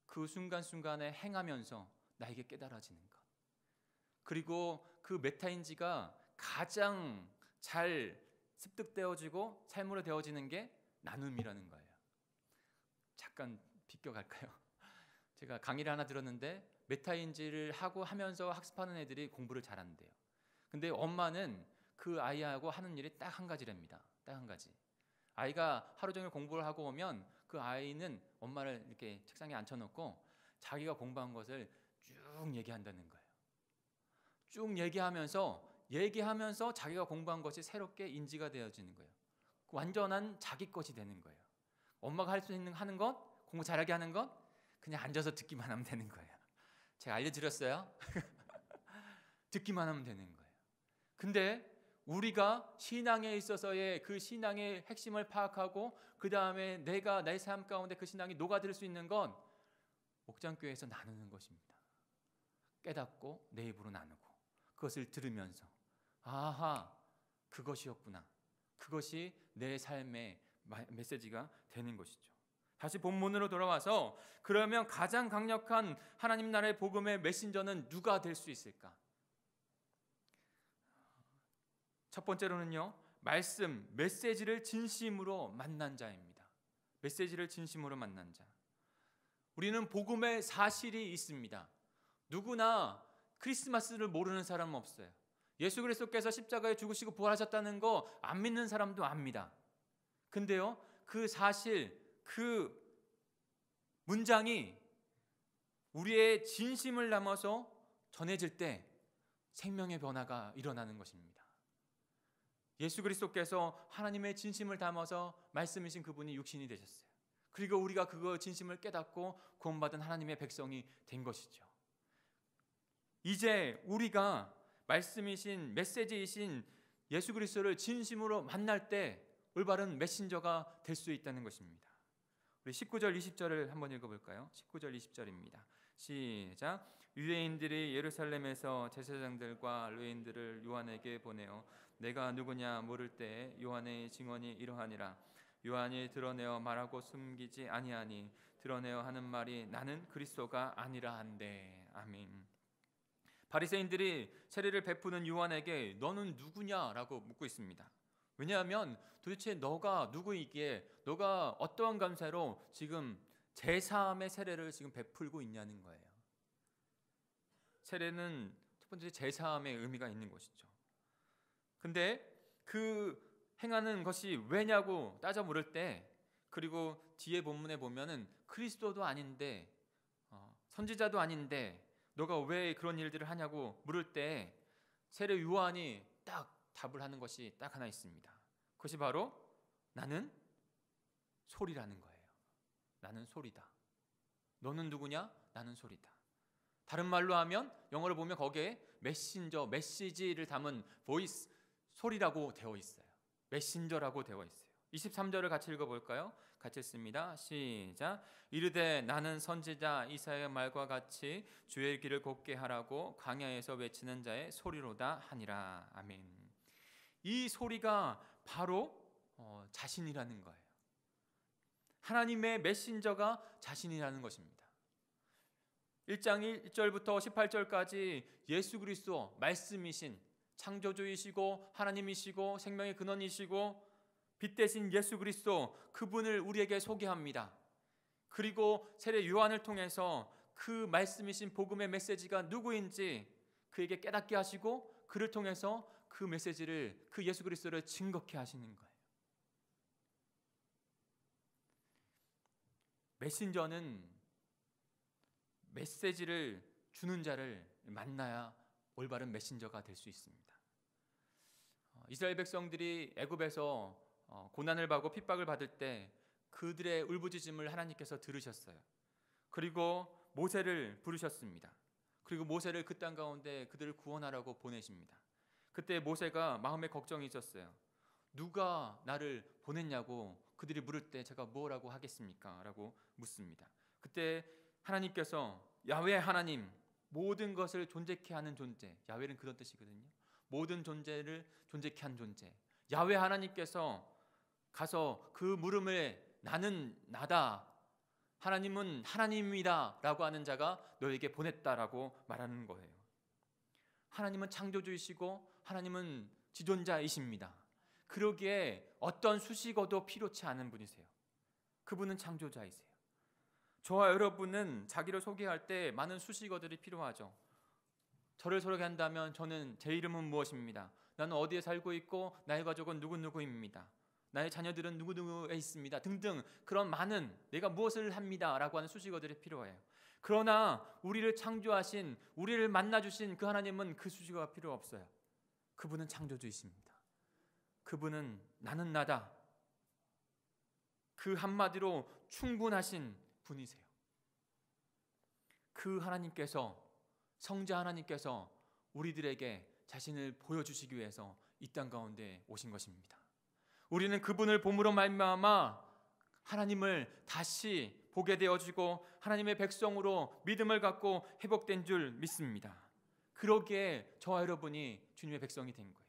S5: 그 순간순간에 행하면서 나에게 깨달아지는 것. 그리고 그 메타인지가 가장 잘 습득되어지고 삶으로 되어지는 게 나눔이라는 거예요. 잠깐 비껴갈까요? 제가 강의를 하나 들었는데 메타인지를 하고 하면서 학습하는 애들이 공부를 잘한대요. 근데 엄마는 그 아이하고 하는 일이 딱 한 가지랍니다. 딱 한 가지. 아이가 하루 종일 공부를 하고 오면 그 아이는 엄마를 이렇게 책상에 앉혀놓고 자기가 공부한 것을 쭉 얘기한다는 거예요. 쭉 얘기하면서 자기가 공부한 것이 새롭게 인지가 되어지는 거예요. 완전한 자기 것이 되는 거예요. 엄마가 할 수 있는 하는 것, 공부 잘하게 하는 것, 그냥 앉아서 듣기만 하면 되는 거예요. 제가 알려드렸어요. 듣기만 하면 되는 거예요. 근데 우리가 신앙에 있어서의 그 신앙의 핵심을 파악하고 그 다음에 내가 내 삶 가운데 그 신앙이 녹아들 수 있는 건 목장교회에서 나누는 것입니다. 깨닫고 내 입으로 나누고 그것을 들으면서 아하, 그것이었구나. 그것이 내 삶의 메시지가 되는 것이죠. 다시 본문으로 돌아와서 그러면 가장 강력한 하나님 나라의 복음의 메신저는 누가 될 수 있을까? 첫 번째로는요, 말씀, 메시지를 진심으로 만난 자입니다. 메시지를 진심으로 만난 자. 우리는 복음의 사실이 있습니다. 누구나 크리스마스를 모르는 사람은 없어요. 예수 그리스도께서 십자가에 죽으시고 부활하셨다는 거 안 믿는 사람도 압니다. 근데요, 그 사실, 그 문장이 우리의 진심을 담아서 전해질 때 생명의 변화가 일어나는 것입니다. 예수 그리스도께서 하나님의 진심을 담아서 말씀이신 그분이 육신이 되셨어요. 그리고 우리가 그거 진심을 깨닫고 구원받은 하나님의 백성이 된 것이죠. 이제 우리가 말씀이신 메시지이신 예수 그리스도를 진심으로 만날 때 올바른 메신저가 될 수 있다는 것입니다. 우리 19절 20절을 한번 읽어볼까요? 19절 20절입니다. 시작. 유대인들이 예루살렘에서 제사장들과 레위인들을 요한에게 보내어 내가 누구냐 물을 때 요한의 증언이 이러하니라. 요한이 드러내어 말하고 숨기지 아니하니 드러내어 하는 말이 나는 그리스도가 아니라 한대. 아멘. 바리새인들이 세례를 베푸는 요한에게 너는 누구냐라고 묻고 있습니다. 왜냐하면 도대체 너가 누구이기에 너가 어떠한 감사로 지금 제3의 세례를 지금 베풀고 있냐는 거예요. 세례는 첫 번째 제3의 의미가 있는 것이죠. 근데 그 행하는 것이 왜냐고 따져 물을 때, 그리고 뒤에 본문에 보면은 그리스도도 아닌데 선지자도 아닌데 너가 왜 그런 일들을 하냐고 물을 때 세례 요한이 딱 답을 하는 것이 딱 하나 있습니다. 그것이 바로 나는 소리라는 거예요. 나는 소리다. 너는 누구냐? 나는 소리다. 다른 말로 하면 영어를 보면 거기에 메신저, 메시지를 담은 보이스, 소리라고 되어 있어요. 메신저라고 되어 있어요. 23절을 같이 읽어볼까요? 같이 읽습니다. 시작. 이르되 나는 선지자 이사야의 말과 같이 주의 길을 곱게 하라고 광야에서 외치는 자의 소리로다 하니라. 아멘. 이 소리가 바로 자신이라는 거예요. 하나님의 메신저가 자신이라는 것입니다. 1장 1절부터 18절까지 예수 그리스도 말씀이신 창조주이시고 하나님이시고 생명의 근원이시고 빛 대신 예수 그리스도, 그분을 우리에게 소개합니다. 그리고 세례 요한을 통해서 그 말씀이신 복음의 메시지가 누구인지 그에게 깨닫게 하시고 그를 통해서 그 메시지를, 그 예수 그리스도를 증거케 하시는 거예요. 메신저는 메시지를 주는 자를 만나야 올바른 메신저가 될 수 있습니다. 이스라엘 백성들이 애굽에서 고난을 받고 핍박을 받을 때 그들의 울부짖음을 하나님께서 들으셨어요. 그리고 모세를 부르셨습니다. 그리고 모세를 그 땅 가운데 그들을 구원하라고 보내십니다. 그때 모세가 마음에 걱정이 있었어요. 누가 나를 보냈냐고 그들이 물을 때 제가 뭐라고 하겠습니까? 라고 묻습니다. 그때 하나님께서 야훼 하나님, 모든 것을 존재케 하는 존재, 야훼는 그런 뜻이거든요. 모든 존재를 존재케 한 존재, 야훼 하나님께서 가서 그 물음에 나는 나다, 하나님은 하나님이다 라고 하는 자가 너에게 보냈다라고 말하는 거예요. 하나님은 창조주이시고 하나님은 지존자이십니다. 그러기에 어떤 수식어도 필요치 않은 분이세요. 그분은 창조자이세요. 저와 여러분은 자기를 소개할 때 많은 수식어들이 필요하죠. 저를 소개한다면 저는 제 이름은 무엇입니다. 나는 어디에 살고 있고 나의 가족은 누구누구입니다. 나의 자녀들은 누구누구에 있습니다. 등등 그런 많은 내가 무엇을 합니다 라고 하는 수식어들이 필요해요. 그러나 우리를 창조하신, 우리를 만나주신 그 하나님은 그 수식어가 필요 없어요. 그분은 창조주이십니다. 그분은 나는 나다, 그 한마디로 충분하신 분이세요. 그 하나님께서, 성자 하나님께서 우리들에게 자신을 보여주시기 위해서 이 땅 가운데 오신 것입니다. 우리는 그분을 봄으로 말미암아 하나님을 다시 보게 되어지고 하나님의 백성으로 믿음을 갖고 회복된 줄 믿습니다. 그러기에 저와 여러분이 주님의 백성이 된 거예요.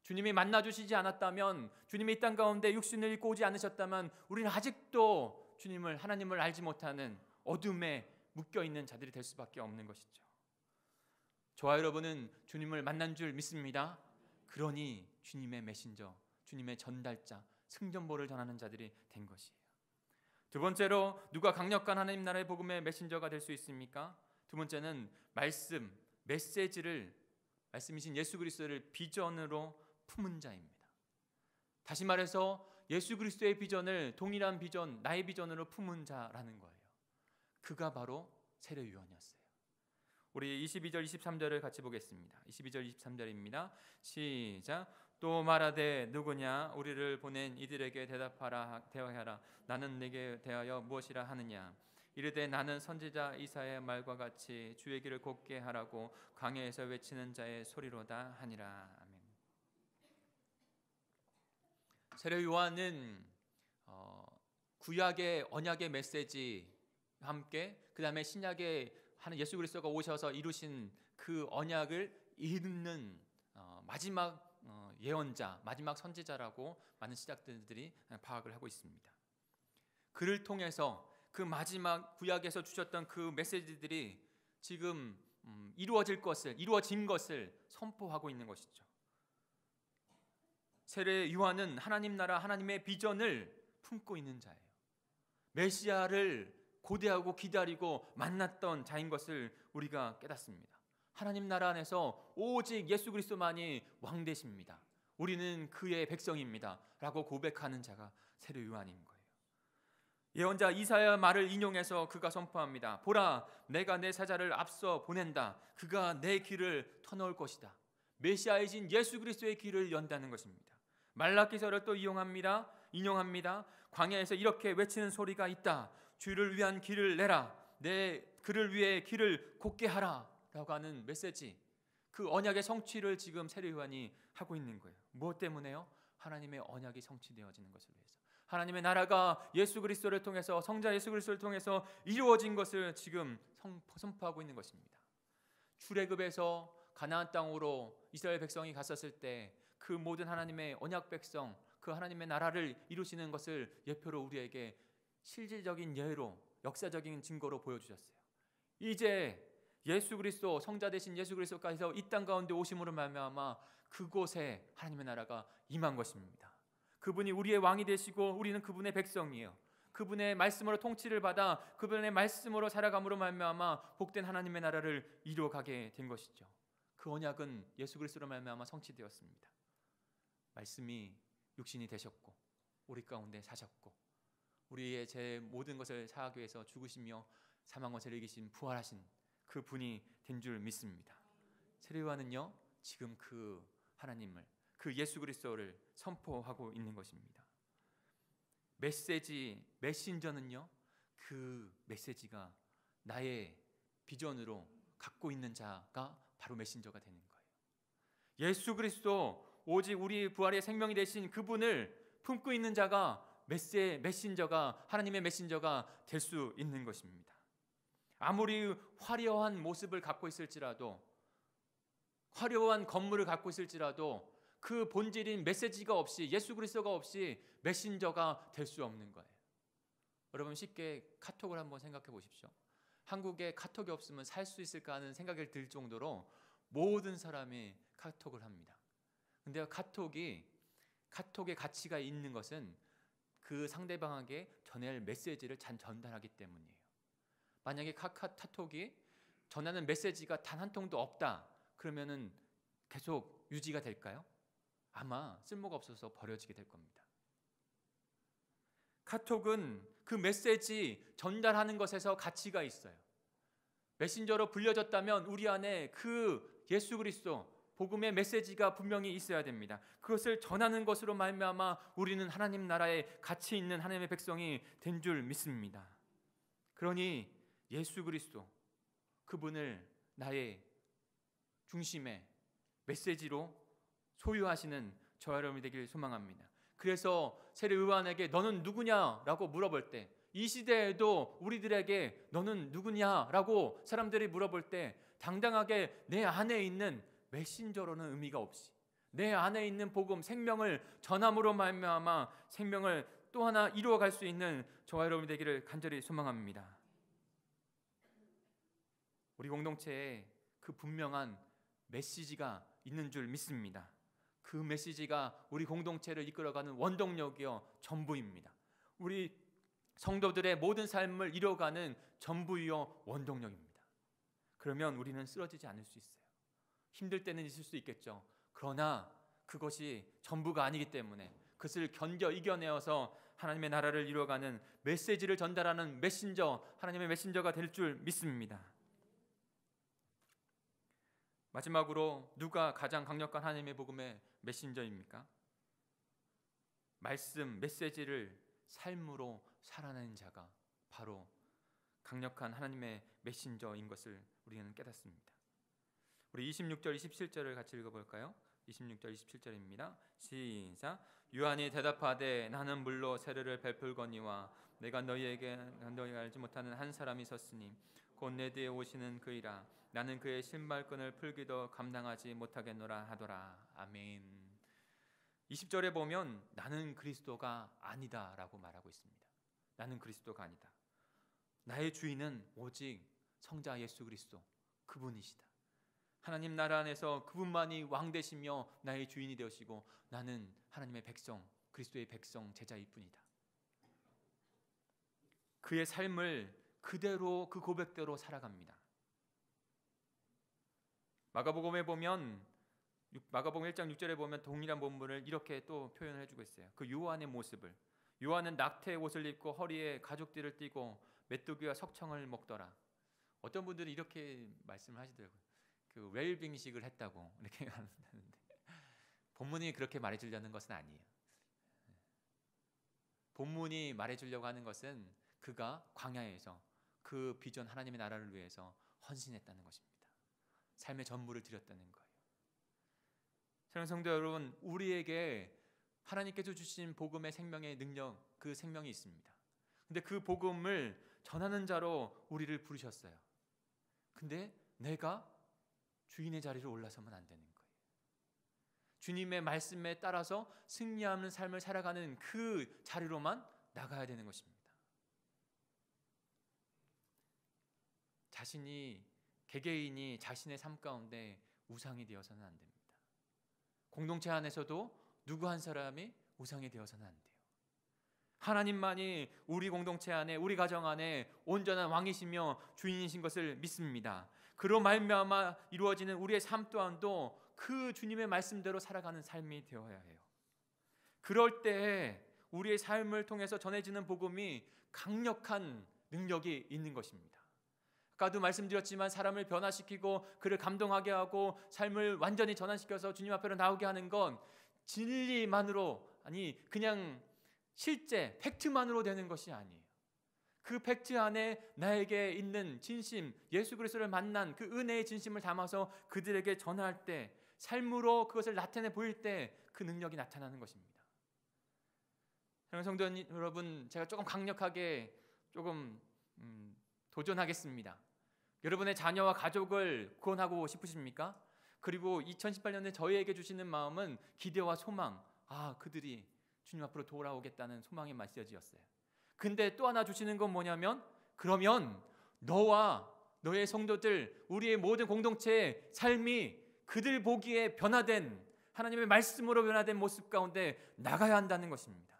S5: 주님이 만나주시지 않았다면, 주님이 이 땅 가운데 육신을 입고 오지 않으셨다면 우리는 아직도 주님을, 하나님을 알지 못하는 어둠에 묶여있는 자들이 될 수밖에 없는 것이죠. 저와 여러분은 주님을 만난 줄 믿습니다. 그러니 주님의 메신저, 주님의 전달자, 승전보를 전하는 자들이 된 것이에요. 두 번째로 누가 강력한 하나님 나라의 복음의 메신저가 될 수 있습니까? 두 번째는 말씀, 메시지를, 말씀이신 예수 그리스도를 비전으로 품은 자입니다. 다시 말해서 예수 그리스도의 비전을 동일한 비전, 나의 비전으로 품은 자라는 거예요. 그가 바로 세례 요한이었어요. 우리 22절 23절을 같이 보겠습니다. 22절 23절입니다. 시작. 또 말하되 누구냐? 우리를 보낸 이들에게 대화하라. 나는 내게 대하여 무엇이라 하느냐? 이르되 나는 선지자 이사야의 말과 같이 주의 길을 곱게 하라고 광야에서 외치는 자의 소리로다 하니라. 아멘. 세례 요한은 구약의 언약의 메시지와 함께 그 다음에 신약의 예수 그리스도가 오셔서 이루신 그 언약을 이루는 마지막 예언자, 마지막 선지자라고 많은 신학자들이 파악을 하고 있습니다. 그를 통해서 그 마지막 구약에서 주셨던 그 메시지들이 지금 이루어진 것을 선포하고 있는 것이죠. 세례 요한은 하나님 나라 하나님의 비전을 품고 있는 자예요. 메시아를 고대하고 기다리고 만났던 자인 것을 우리가 깨닫습니다. 하나님 나라 안에서 오직 예수 그리스도만이 왕 되십니다. 우리는 그의 백성입니다 라고 고백하는 자가 세례 요한인 거예요. 예언자 이사야 말을 인용해서 그가 선포합니다. 보라, 내가 내 사자를 앞서 보낸다. 그가 내 길을 터놓을 것이다. 메시아이신 예수 그리스도의 길을 연다는 것입니다. 말라기서를 또 인용합니다. 광야에서 이렇게 외치는 소리가 있다. 주를 위한 길을 내라. 내 그를 위해 길을 곱게 하라 라고 하는 메시지, 그 언약의 성취를 지금 세례 요한이 하고 있는 거예요. 무엇 때문에요? 하나님의 언약이 성취되어지는 것을 위해서. 하나님의 나라가 예수 그리스도를 통해서, 성자 예수 그리스도를 통해서 이루어진 것을 지금 선포하고 있는 것입니다. 출애굽에서 가나안 땅으로 이스라엘 백성이 갔었을 때 그 모든 하나님의 언약 백성, 그 하나님의 나라를 이루시는 것을 예표로 우리에게 실질적인 예로, 역사적인 증거로 보여주셨어요. 이제 예수 그리스도, 성자 되신 예수 그리스도께서 이 땅 가운데 오심으로 말미암아 그곳에 하나님의 나라가 임한 것입니다. 그분이 우리의 왕이 되시고 우리는 그분의 백성이에요. 그분의 말씀으로 통치를 받아 그분의 말씀으로 살아감으로 말미암아 복된 하나님의 나라를 이루어가게 된 것이죠. 그 언약은 예수 그리스도로 말미암아 성취되었습니다. 말씀이 육신이 되셨고 우리 가운데 사셨고 우리의 제 모든 것을 사하기 위해서 죽으시며 사망 권세를 이기신 부활하신 그 분이 된 줄 믿습니다. 세례 요한은요 지금 그 하나님을, 그 예수 그리스도를 선포하고 있는 것입니다. 메신저는요 그 메시지가 나의 비전으로 갖고 있는 자가 바로 메신저가 되는 거예요. 예수 그리스도, 오직 우리 부활의 생명이 되신 그분을 품고 있는 자가 메신저가, 하나님의 메신저가 될 수 있는 것입니다. 아무리 화려한 모습을 갖고 있을지라도, 화려한 건물을 갖고 있을지라도 그 본질인 메시지가 없이, 예수 그리스도가 없이 메신저가 될 수 없는 거예요. 여러분 쉽게 카톡을 한번 생각해 보십시오. 한국에 카톡이 없으면 살 수 있을까 하는 생각이 들 정도로 모든 사람이 카톡을 합니다. 근데 카톡의 가치가 있는 것은 그 상대방에게 전할 메시지를 잘 전달하기 때문이에요. 만약에 카톡이 전하는 메시지가 단 한 통도 없다 그러면은 계속 유지가 될까요? 아마 쓸모가 없어서 버려지게 될 겁니다. 카톡은 그 메시지 전달하는 것에서 가치가 있어요. 메신저로 불려졌다면 우리 안에 그 예수 그리스도 복음의 메시지가 분명히 있어야 됩니다. 그것을 전하는 것으로 말미암아 우리는 하나님 나라에 가치 있는 하나님의 백성이 된 줄 믿습니다. 그러니 예수 그리스도 그분을 나의 중심의 메시지로 소유하시는 저와 여러분이 되길 소망합니다. 그래서 세례 요한에게 너는 누구냐라고 물어볼 때, 이 시대에도 우리들에게 너는 누구냐라고 사람들이 물어볼 때 당당하게 내 안에 있는 메신저로는 의미가 없이 내 안에 있는 복음, 생명을 전함으로 말미암아 생명을 또 하나 이루어갈 수 있는 저와 여러분이 되기를 간절히 소망합니다. 우리 공동체에 그 분명한 메시지가 있는 줄 믿습니다. 그 메시지가 우리 공동체를 이끌어가는 원동력이요 전부입니다. 우리 성도들의 모든 삶을 이뤄가는 전부이요 원동력입니다. 그러면 우리는 쓰러지지 않을 수 있어요. 힘들 때는 있을 수 있겠죠. 그러나 그것이 전부가 아니기 때문에 그것을 견뎌 이겨내어서 하나님의 나라를 이루어가는 메시지를 전달하는 메신저, 하나님의 메신저가 될 줄 믿습니다. 마지막으로 누가 가장 강력한 하나님의 복음의 메신저입니까? 말씀, 메시지를 삶으로 살아내는 자가 바로 강력한 하나님의 메신저인 것을 우리는 깨닫습니다. 우리 26절, 27절을 같이 읽어볼까요? 26절, 27절입니다. 시작. 요한이 대답하되 나는 물로 세례를 베풀거니와 내가 너희가 알지 못하는 한 사람이 섰으니 곧 내 뒤에 오시는 그이라. 나는 그의 신발끈을 풀기도 감당하지 못하겠노라 하더라. 아멘. 20절에 보면 나는 그리스도가 아니다 라고 말하고 있습니다. 나는 그리스도가 아니다. 나의 주인은 오직 성자 예수 그리스도 그분이시다. 하나님 나라 안에서 그분만이 왕 되시며 나의 주인이 되시고 나는 하나님의 백성, 그리스도의 백성, 제자일 뿐이다. 그의 삶을 그대로 그 고백대로 살아갑니다. 마가복음에 보면 마가복음 1장 6절에 보면 동일한 본문을 이렇게 또 표현을 해주고 있어요. 그 요한의 모습을. 요한은 낙태의 옷을 입고 허리에 가죽띠를 띠고 메뚜기와 석청을 먹더라. 어떤 분들이 이렇게 말씀을 하시더라고요. 그 웰빙식을 했다고 이렇게 하는데 본문이 그렇게 말해주려는 것은 아니에요. 본문이 말해주려고 하는 것은 그가 광야에서 그 비전 하나님의 나라를 위해서 헌신했다는 것입니다. 삶의 전부를 드렸다는 거예요. 사랑하는 성도 여러분, 우리에게 하나님께서 주신 복음의 생명의 능력, 그 생명이 있습니다. 근데 그 복음을 전하는 자로 우리를 부르셨어요. 근데 내가 주인의 자리를 올라서면 안 되는 거예요. 주님의 말씀에 따라서 승리하는 삶을 살아가는 그 자리로만 나가야 되는 것입니다. 개개인이 자신의 삶 가운데 우상이 되어서는 안 됩니다. 공동체 안에서도 누구 한 사람이 우상이 되어서는 안 돼요. 하나님만이 우리 공동체 안에, 우리 가정 안에 온전한 왕이시며 주인이신 것을 믿습니다. 그로 말미암아 이루어지는 우리의 삶 또한도 그 주님의 말씀대로 살아가는 삶이 되어야 해요. 그럴 때 우리의 삶을 통해서 전해지는 복음이 강력한 능력이 있는 것입니다. 아까도 말씀드렸지만 사람을 변화시키고 그를 감동하게 하고 삶을 완전히 전환시켜서 주님 앞으로 나오게 하는 건 진리만으로, 아니 그냥 실제 팩트만으로 되는 것이 아니에요. 그 팩트 안에 나에게 있는 진심, 예수 그리스도를 만난 그 은혜의 진심을 담아서 그들에게 전할 때, 삶으로 그것을 나타내 보일 때 그 능력이 나타나는 것입니다. 사랑하는 성도 여러분, 제가 조금 강력하게 도전하겠습니다. 여러분의 자녀와 가족을 구원하고 싶으십니까? 그리고 2018년에 저희에게 주시는 마음은 기대와 소망, 그들이 주님 앞으로 돌아오겠다는 소망의 메시지였어요. 근데 또 하나 주시는 건 뭐냐면, 그러면 너와 너의 성도들, 우리의 모든 공동체의 삶이 그들 보기에 변화된, 하나님의 말씀으로 변화된 모습 가운데 나가야 한다는 것입니다.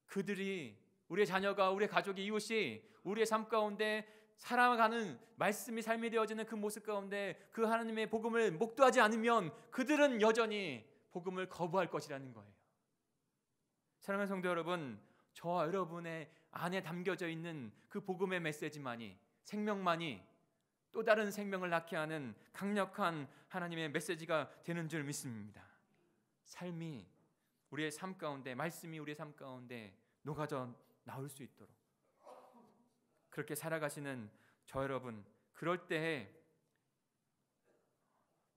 S5: 그들이, 우리의 자녀가, 우리의 가족이, 이웃이 우리의 삶 가운데 살아가는 말씀이 삶이 되어지는 그 모습 가운데 그 하나님의 복음을 목도하지 않으면 그들은 여전히 복음을 거부할 것이라는 거예요. 사랑하는 성도 여러분, 저와 여러분의 안에 담겨져 있는 그 복음의 메시지만이, 생명만이 또 다른 생명을 낳게 하는 강력한 하나님의 메시지가 되는 줄 믿습니다. 삶이 우리의 삶 가운데, 말씀이 우리의 삶 가운데 녹아져 나올 수 있도록 그렇게 살아가시는 저 여러분, 그럴 때에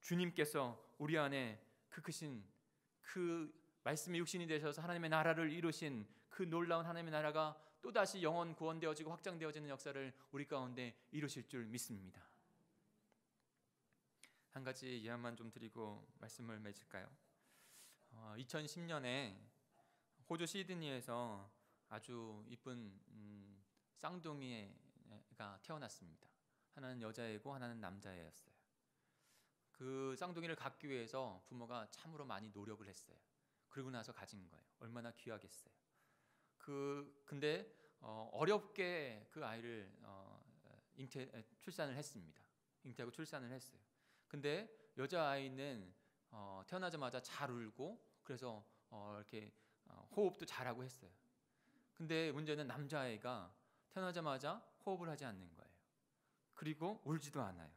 S5: 주님께서 우리 안에 그 크신 그 말씀이 육신이 되셔서 하나님의 나라를 이루신 그 놀라운 하나님의 나라가 또다시 영원 구원되어지고 확장되어지는 역사를 우리 가운데 이루실 줄 믿습니다. 한 가지 예언만 좀 드리고 말씀을 맺을까요? 2010년에 호주 시드니에서 아주 이쁜 쌍둥이가 태어났습니다. 하나는 여자애고 하나는 남자애였어요. 그 쌍둥이를 갖기 위해서 부모가 참으로 많이 노력을 했어요. 그러고 나서 가진 거예요. 얼마나 귀하겠어요. 근데 어렵게 그 아이를 출산을 했습니다. 잉태하고 출산을 했어요. 근데 여자아이는 태어나자마자 잘 울고, 그래서 이렇게 호흡도 잘하고 했어요. 근데 문제는 남자아이가 태어나자마자 호흡을 하지 않는 거예요. 그리고 울지도 않아요.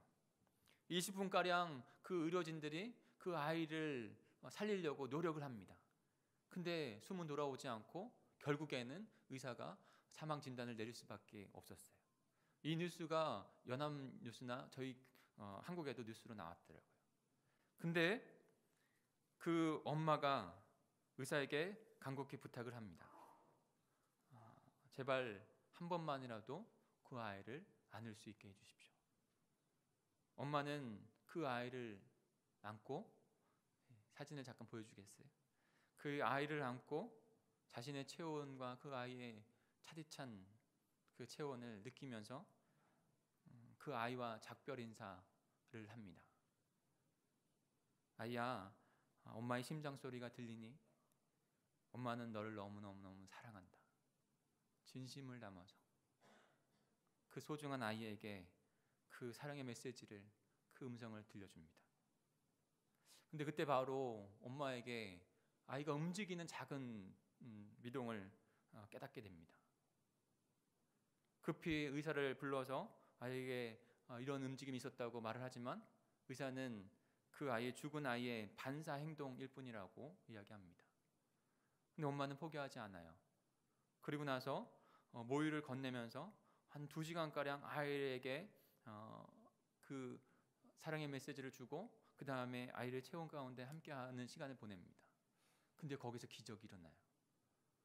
S5: 20분가량 그 의료진들이 그 아이를 살리려고 노력을 합니다. 근데 숨은 돌아오지 않고 결국에는 의사가 사망 진단을 내릴 수밖에 없었어요. 이 뉴스가 연합뉴스나 저희 한국에도 뉴스로 나왔더라고요. 근데 그 엄마가 의사에게 간곡히 부탁을 합니다. 제발 한 번만이라도 그 아이를 안을 수 있게 해주십시오. 엄마는 그 아이를 안고, 사진을 잠깐 보여주겠어요? 그 아이를 안고 자신의 체온과 그 아이의 차디찬 그 체온을 느끼면서 그 아이와 작별 인사를 합니다. 아이야, 엄마의 심장 소리가 들리니? 엄마는 너를 너무너무 사랑한다. 진심을 담아서 그 소중한 아이에게 그 사랑의 메시지를, 그 음성을 들려줍니다. 근데 그때 바로 엄마에게 아이가 움직이는 작은 미동을 깨닫게 됩니다. 급히 의사를 불러서 아이에게 이런 움직임이 있었다고 말을 하지만 의사는 그 아이의 죽은 아이의 반사 행동일 뿐이라고 이야기합니다. 근데 엄마는 포기하지 않아요. 그리고 나서 모유를 건네면서 한 2시간가량 아이에게 그 사랑의 메시지를 주고 그 다음에 아이를 체온 가운데 함께하는 시간을 보냅니다. 근데 거기서 기적이 일어나요.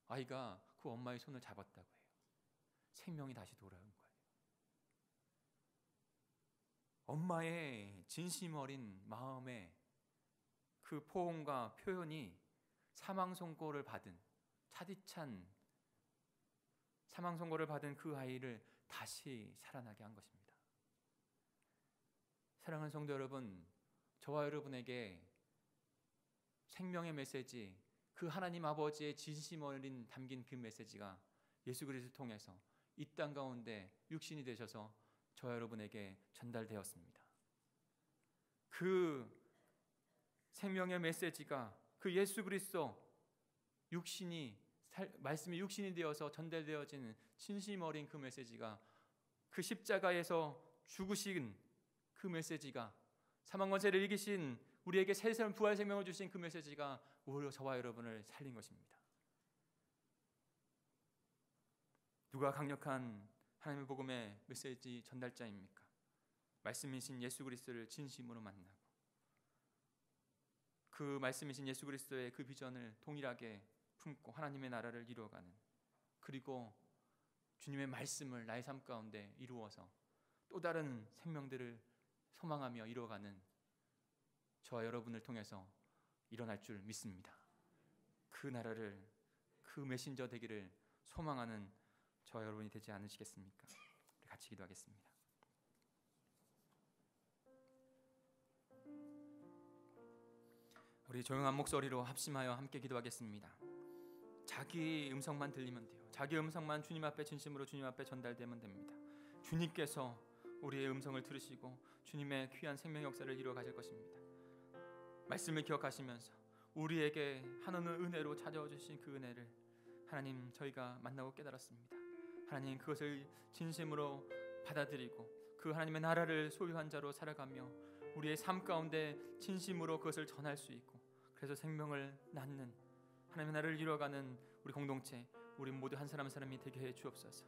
S5: 아이가 그 엄마의 손을 잡았다고 해요. 생명이 다시 돌아온 거예요. 엄마의 진심 어린 마음의 그 포옹과 표현이 사망 선고를 받은, 차디찬 사망 선고를 받은 그 아이를 다시 살아나게 한 것입니다. 사랑하는 성도 여러분, 저와 여러분에게 생명의 메시지, 그 하나님 아버지의 진심 어린 담긴 그 메시지가 예수 그리스도를 통해서 이 땅 가운데 육신이 되셔서 저와 여러분에게 전달되었습니다. 그 생명의 메시지가, 그 예수 그리스도 말씀이 육신이 되어서 전달되어지는 진심 어린 그 메시지가, 그 십자가에서 죽으신 그 메시지가, 사망과 죄를 이기신 우리에게 새로운 부활 생명을 주신 그 메시지가 오히려 저와 여러분을 살린 것입니다. 누가 강력한 하나님의 복음의 메시지 전달자입니까? 말씀이신 예수 그리스도를 진심으로 만나고 그 말씀이신 예수 그리스도의 그 비전을 동일하게 품고 하나님의 나라를 이루어가는, 그리고 주님의 말씀을 나의 삶 가운데 이루어서 또 다른 생명들을 소망하며 이루어가는 저와 여러분을 통해서 일어날 줄 믿습니다. 그 나라를, 그 메신저 되기를 소망하는 저와 여러분이 되지 않으시겠습니까? 우리 같이 기도하겠습니다. 우리 조용한 목소리로 합심하여 함께 기도하겠습니다. 자기 음성만 들리면 돼요. 자기 음성만 주님 앞에 진심으로 주님 앞에 전달되면 됩니다. 주님께서 우리의 음성을 들으시고 주님의 귀한 생명 역사를 이루어 가실 것입니다. 말씀을 기억하시면서 우리에게 하나님의 은혜로 찾아와 주신 그 은혜를 하나님 저희가 만나고 깨달았습니다. 하나님 그것을 진심으로 받아들이고 그 하나님의 나라를 소유한 자로 살아가며 우리의 삶 가운데 진심으로 그것을 전할 수 있고, 그래서 생명을 낳는 하나님의 나라를 이루어가는 우리 공동체, 우리 모두 한 사람 한 사람이 되게 해 주옵소서.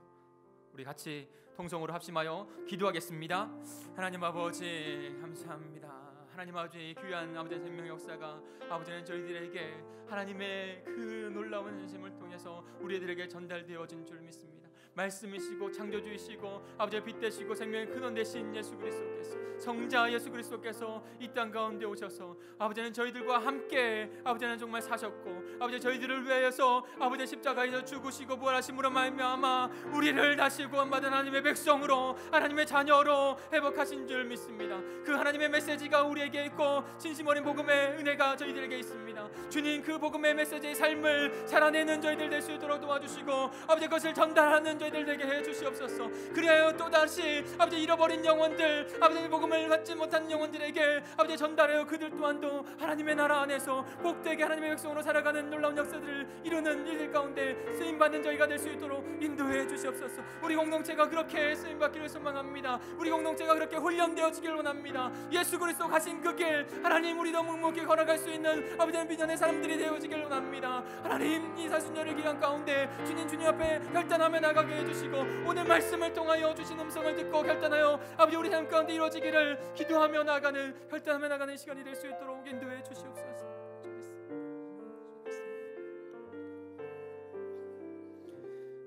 S5: 우리 같이 통성으로 합심하여 기도하겠습니다. 하나님 아버지 감사합니다. 하나님 아버지 귀한 아버지의 생명 역사가 아버지는 저희들에게 하나님의 그 놀라운 현심을 통해서 우리들에게 전달되어진 줄 믿습니다. 말씀이시고 창조주이시고 아버지의 빛 되시고 생명의 근원 되신 예수 그리스도께서, 성자 예수 그리스도께서 이 땅 가운데 오셔서 아버지는 저희들과 함께 아버지는 정말 사셨고 아버지 저희들을 위하여서 아버지 십자가에서 죽으시고 부활하심으로 말미암아 우리를 다시 구원받은 하나님의 백성으로, 하나님의 자녀로 회복하신 줄 믿습니다. 그 하나님의 메시지가 우리에게 있고 진심 어린 복음의 은혜가 저희들에게 있습니다. 주님 그 복음의 메시지의 삶을 살아내는 저희들 될 수 있도록 도와주시고 아버지 그것을 전달하는 형제들 되게 해 주시옵소서. 그리하여 또다시 아버지 잃어버린 영혼들, 아버지 복음을 받지 못한 영혼들에게 아버지 전달하여 그들 또한도 하나님의 나라 안에서 복되게 하나님의 백성으로 살아가는 놀라운 역사들을 이루는 일들 가운데 쓰임받는 저희가 될 수 있도록 인도해 주시옵소서. 우리 공동체가 그렇게 쓰임받기를 소망합니다. 우리 공동체가 그렇게 훈련되어지기를 원합니다. 예수 그리스도 가신 그 길 하나님 우리도 묵묵히 걸어갈 수 있는 아버지 믿음의 사람들이 되어지기를 원합니다. 하나님 이 사순절의 기간 가운데 주님 앞에 결단하며 나가게 해주시고 오늘 말씀을 통하여 주신 음성을 듣고 결단하여 아버지 우리 삶 가운데 이루어지기를 기도하며 나가는 결단하며 나가는 시간이 될 수 있도록 인도해 주시옵소서.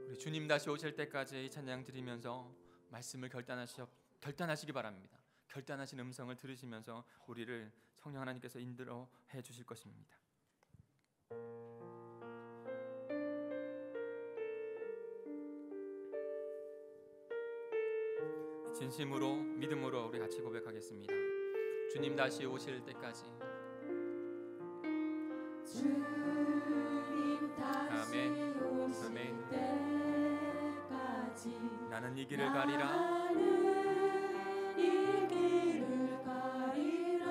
S5: 우리 주님 다시 오실 때까지 이 찬양 드리면서 말씀을 결단하시기 바랍니다. 결단하신 음성을 들으시면서 우리를 성령 하나님께서 인도해 주실 것입니다. 진심으로 믿음으로 우리 같이 고백하겠습니다. 주님 다시 오실 때까지.
S2: 주님 다시
S5: 아멘.
S2: 오실
S5: 아멘.
S2: 때까지
S5: 나는 이 길을 가리라.
S2: 이 길을 가리라.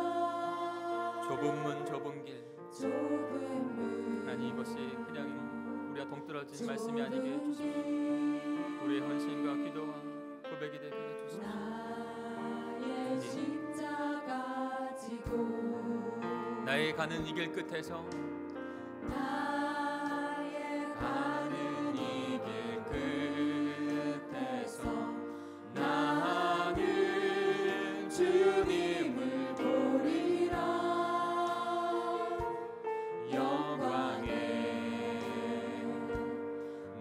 S5: 좁은 문 좁은 길.
S2: 좁은 문
S5: 하나님 이것이 그냥 우리가 동떨어진 말씀이 아니게 해주시고 우리의 헌신과 기도와 고백이 되게 해주시고
S2: 나의 십자가 지고
S5: 나의 가는 이 길 끝에서
S2: 나의 가는 이 길 끝에서 나는 주님을 보리라. 영광의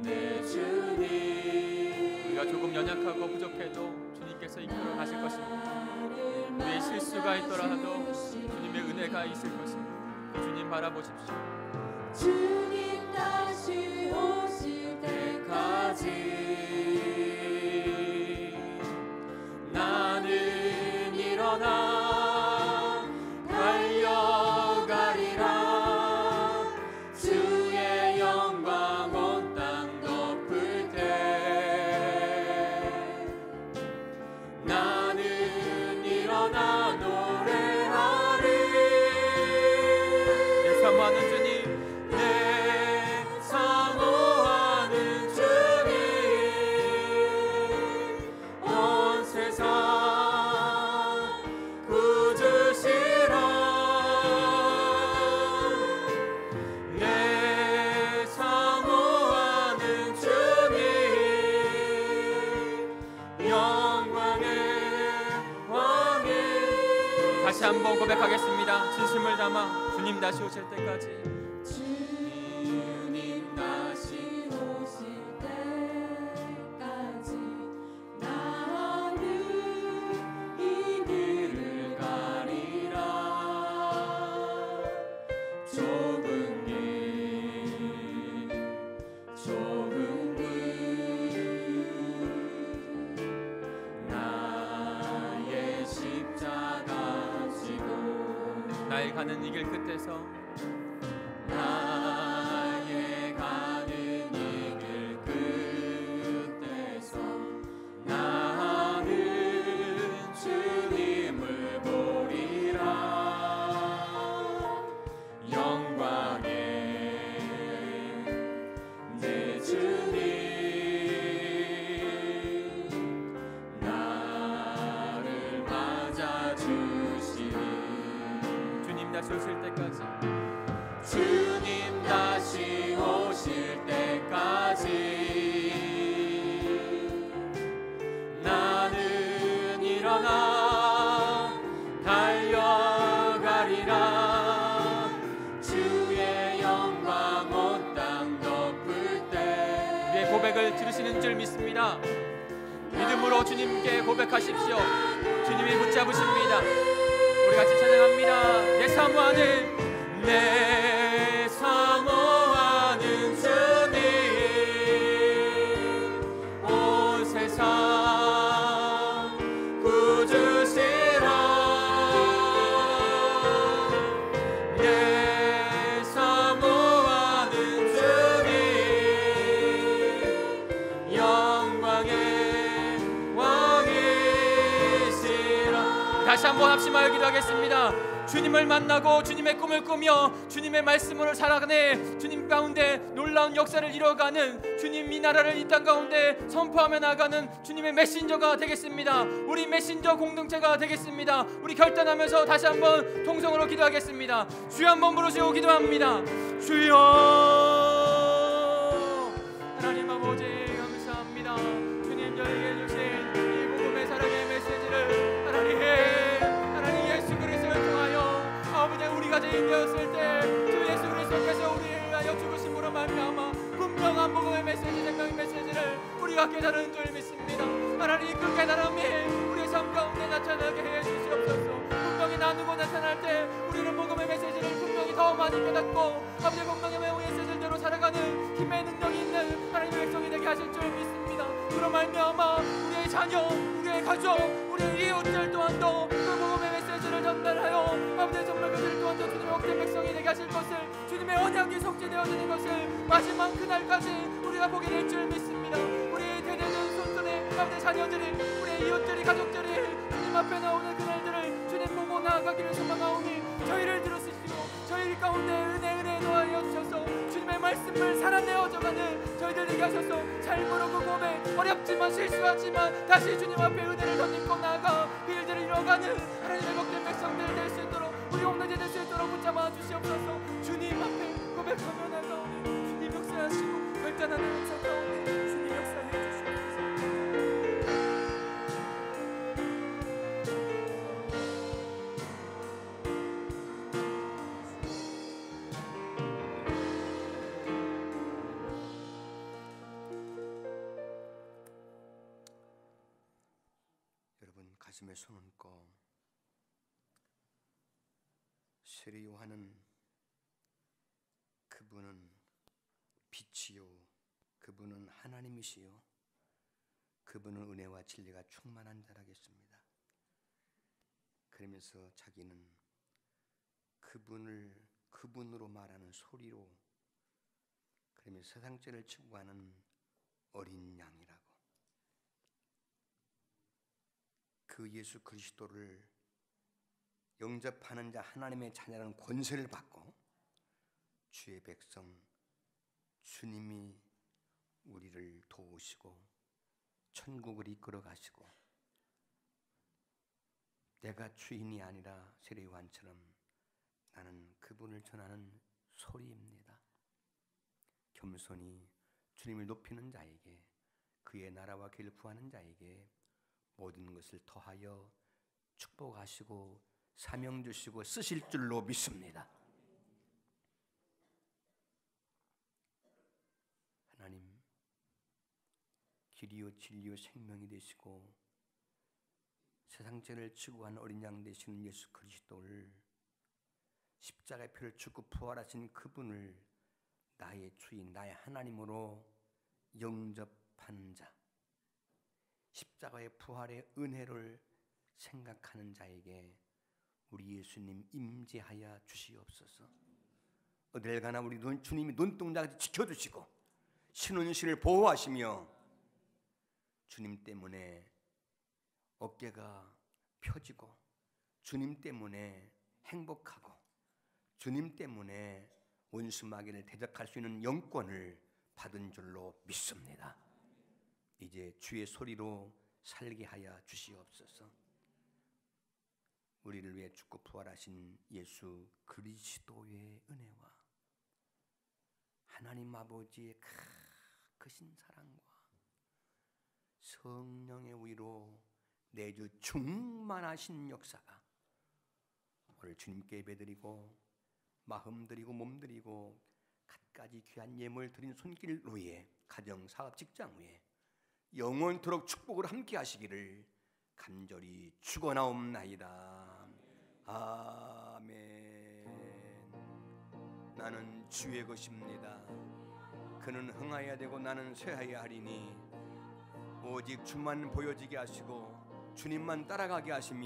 S2: 내 주님.
S5: 우리가 조금 연약하고 부족해도 주님께서 이끌어 가실 것입니다. 우리의 실수가 있더라도 주님의 은혜가 있을 것입니다. 주님 바라보십시오.
S2: 주님 다시 오실 때까지 나는 일어나 달려가리라. 주의 영광 온 땅 덮을 때 나는 일어나 노래하리.
S5: 내 사모하는 주님,
S2: 내 사모하는 주님 온 세상 구주시라. 내 사모하는 주님 영광의 왕이.
S5: 다시 한번 고백하겠습니다. 진심을 담아 주님 다시 오실 때까지.
S2: 주님 다시 오실 때까지 나는 이 길을 가리라. 좁은 길 좁은 문 나의 십자가 지고
S5: 나의 가는 이 길 끝에서
S2: 나의 가는 이 길 끝에서 나는 주님을 보리라. 영광의 내 주님 나를 맞아주시니.
S5: 주님 다시 오실 때까지.
S2: 주님 다시 오실 때까지 나는 일어나 달려가리라. 주의 영광 온 땅 덮을 때.
S5: 우리의 고백을 들으시는 줄 믿습니다. 믿음으로 주님께 고백하십시오. 주님이 붙잡으십니다. 우리 같이 찬양합니다. 내 사모하는
S2: 내 사모하는 주님 온 세상 구주시라. 내 사모하는 주님 영
S5: 기도하겠습니다. 주님을 만나고 주님의 꿈을 꾸며 주님의 말씀으로 살아가네 주님 가운데 놀라운 역사를 이뤄가는 주님 이 나라를 이 땅 가운데 선포하며 나가는 주님의 메신저가 되겠습니다. 우리 메신저 공동체가 되겠습니다. 우리 결단하면서 다시 한번 통성으로 기도하겠습니다. 주여 한번 부르시고 기도합니다. 주여 하나님 아버지 감사합니다. 주님 저에게 주신 이 복음의 사랑의 메시지를 하나님 예수 그리스도를 통하여 아버지 우리가 죄인 되었을 때 주 예수 그리스도께서 우리를 위하여 죽으심으로 말미암아 분명한 복음의 메시지 생명의 메시지를 우리가 깨달은 줄 믿습니다. 하나님 그 깨달음이 우리의 삶 가운데 나타나게 해 주시옵소서. 분명히 나누고 나타날 때 우리는 복음의 메시지를 분명히 더 많이 깨닫고 아버지 분명히 메시지대로 살아가는 힘의 능력이 있는 하나님의 백성이 되게 하실 줄 믿습니다. 그로 말미암아 우리의 자녀, 우리의 가족, 우리의 이웃들 또한도 그 복음의 메시지를 전달하여 아버지 정말 그들 또한도 주님의 복된 백성이 되게 하실 것을 주님의 언약이 성취되어지는 것을 마지막 그날까지 우리가 보게 될 줄 믿습니다. 우리의 대대는 손손에 아버지 자녀들이 우리의 이웃들이 가족들이 주님 앞에 나오는 그날들을 주님 보고 나아가기를 소망하오니 저희를 들으시고 저희 가운데 은혜 놓아여 주셔서 주님의 말씀을 살아내어져가는 저희들 되게 하셔서 잘 모르고 고백 어렵지만 실수하지만 다시 주님 앞에 은혜를 덧입고 나아가 그 일들을 이뤄가는 하나님의 복된 백성들 될 수 있도록 우리 공동체 될 수 있도록 붙잡아 주시옵소서. 주님 앞에 고백하며 나가오니 주님 역사하시고 결단하는 은사 가운데 주님 역사해 주시옵소서.
S6: 여러분 가슴에 손 얹고 세례 요한은 그분은 빛이요 그분은 하나님이시요 그분은 은혜와 진리가 충만한 자라겠습니다. 그러면서 자기는 그분으로 말하는 소리로 그러면서 세상죄를 지고 가는 어린 양이라고 그 예수 그리스도를 영접하는 자 하나님의 자녀라는 권세를 받고 주의 백성 주님이 우리를 도우시고 천국을 이끌어 가시고 내가 주인이 아니라 세례 요한처럼 나는 그분을 전하는 소리입니다. 겸손히 주님을 높이는 자에게 그의 나라와 길을 구하는 자에게 모든 것을 더하여 축복하시고 사명 주시고 쓰실 줄로 믿습니다. 하나님 길이요 진리요 생명이 되시고 세상 죄를 지고 간 어린 양 되시는 예수 그리스도를 십자가의 피를 죽고 부활하신 그분을 나의 주인 나의 하나님으로 영접하는 자 십자가의 부활의 은혜를 생각하는 자에게 우리 예수님 임재하여 주시옵소서. 어딜 가나 우리 주님이 눈동자같이 지켜주시고 신혼신을 보호하시며 주님 때문에 어깨가 펴지고 주님 때문에 행복하고 주님 때문에 원수 마귀를 대적할 수 있는 영권을 받은 줄로 믿습니다. 이제 주의 소리로 살게 하여 주시옵소서. 우리를 위해 죽고 부활하신 예수 그리스도의 은혜와 하나님 아버지의 크신 사랑과 성령의 위로 내주 충만하신 역사가 오늘 주님께 예배드리고 마음 드리고 몸 드리고 갖가지 귀한 예물 드린 손길 위에 가정, 사업, 직장 위에 영원토록 축복을 함께 하시기를 간절히 축원하옵나이다. 아멘. 나는 주의 것입니다. 그는 흥하여야 되고 나는 쇠하여야 하리니 오직 주만 보여지게 하시고 주님만 따라가게 하시며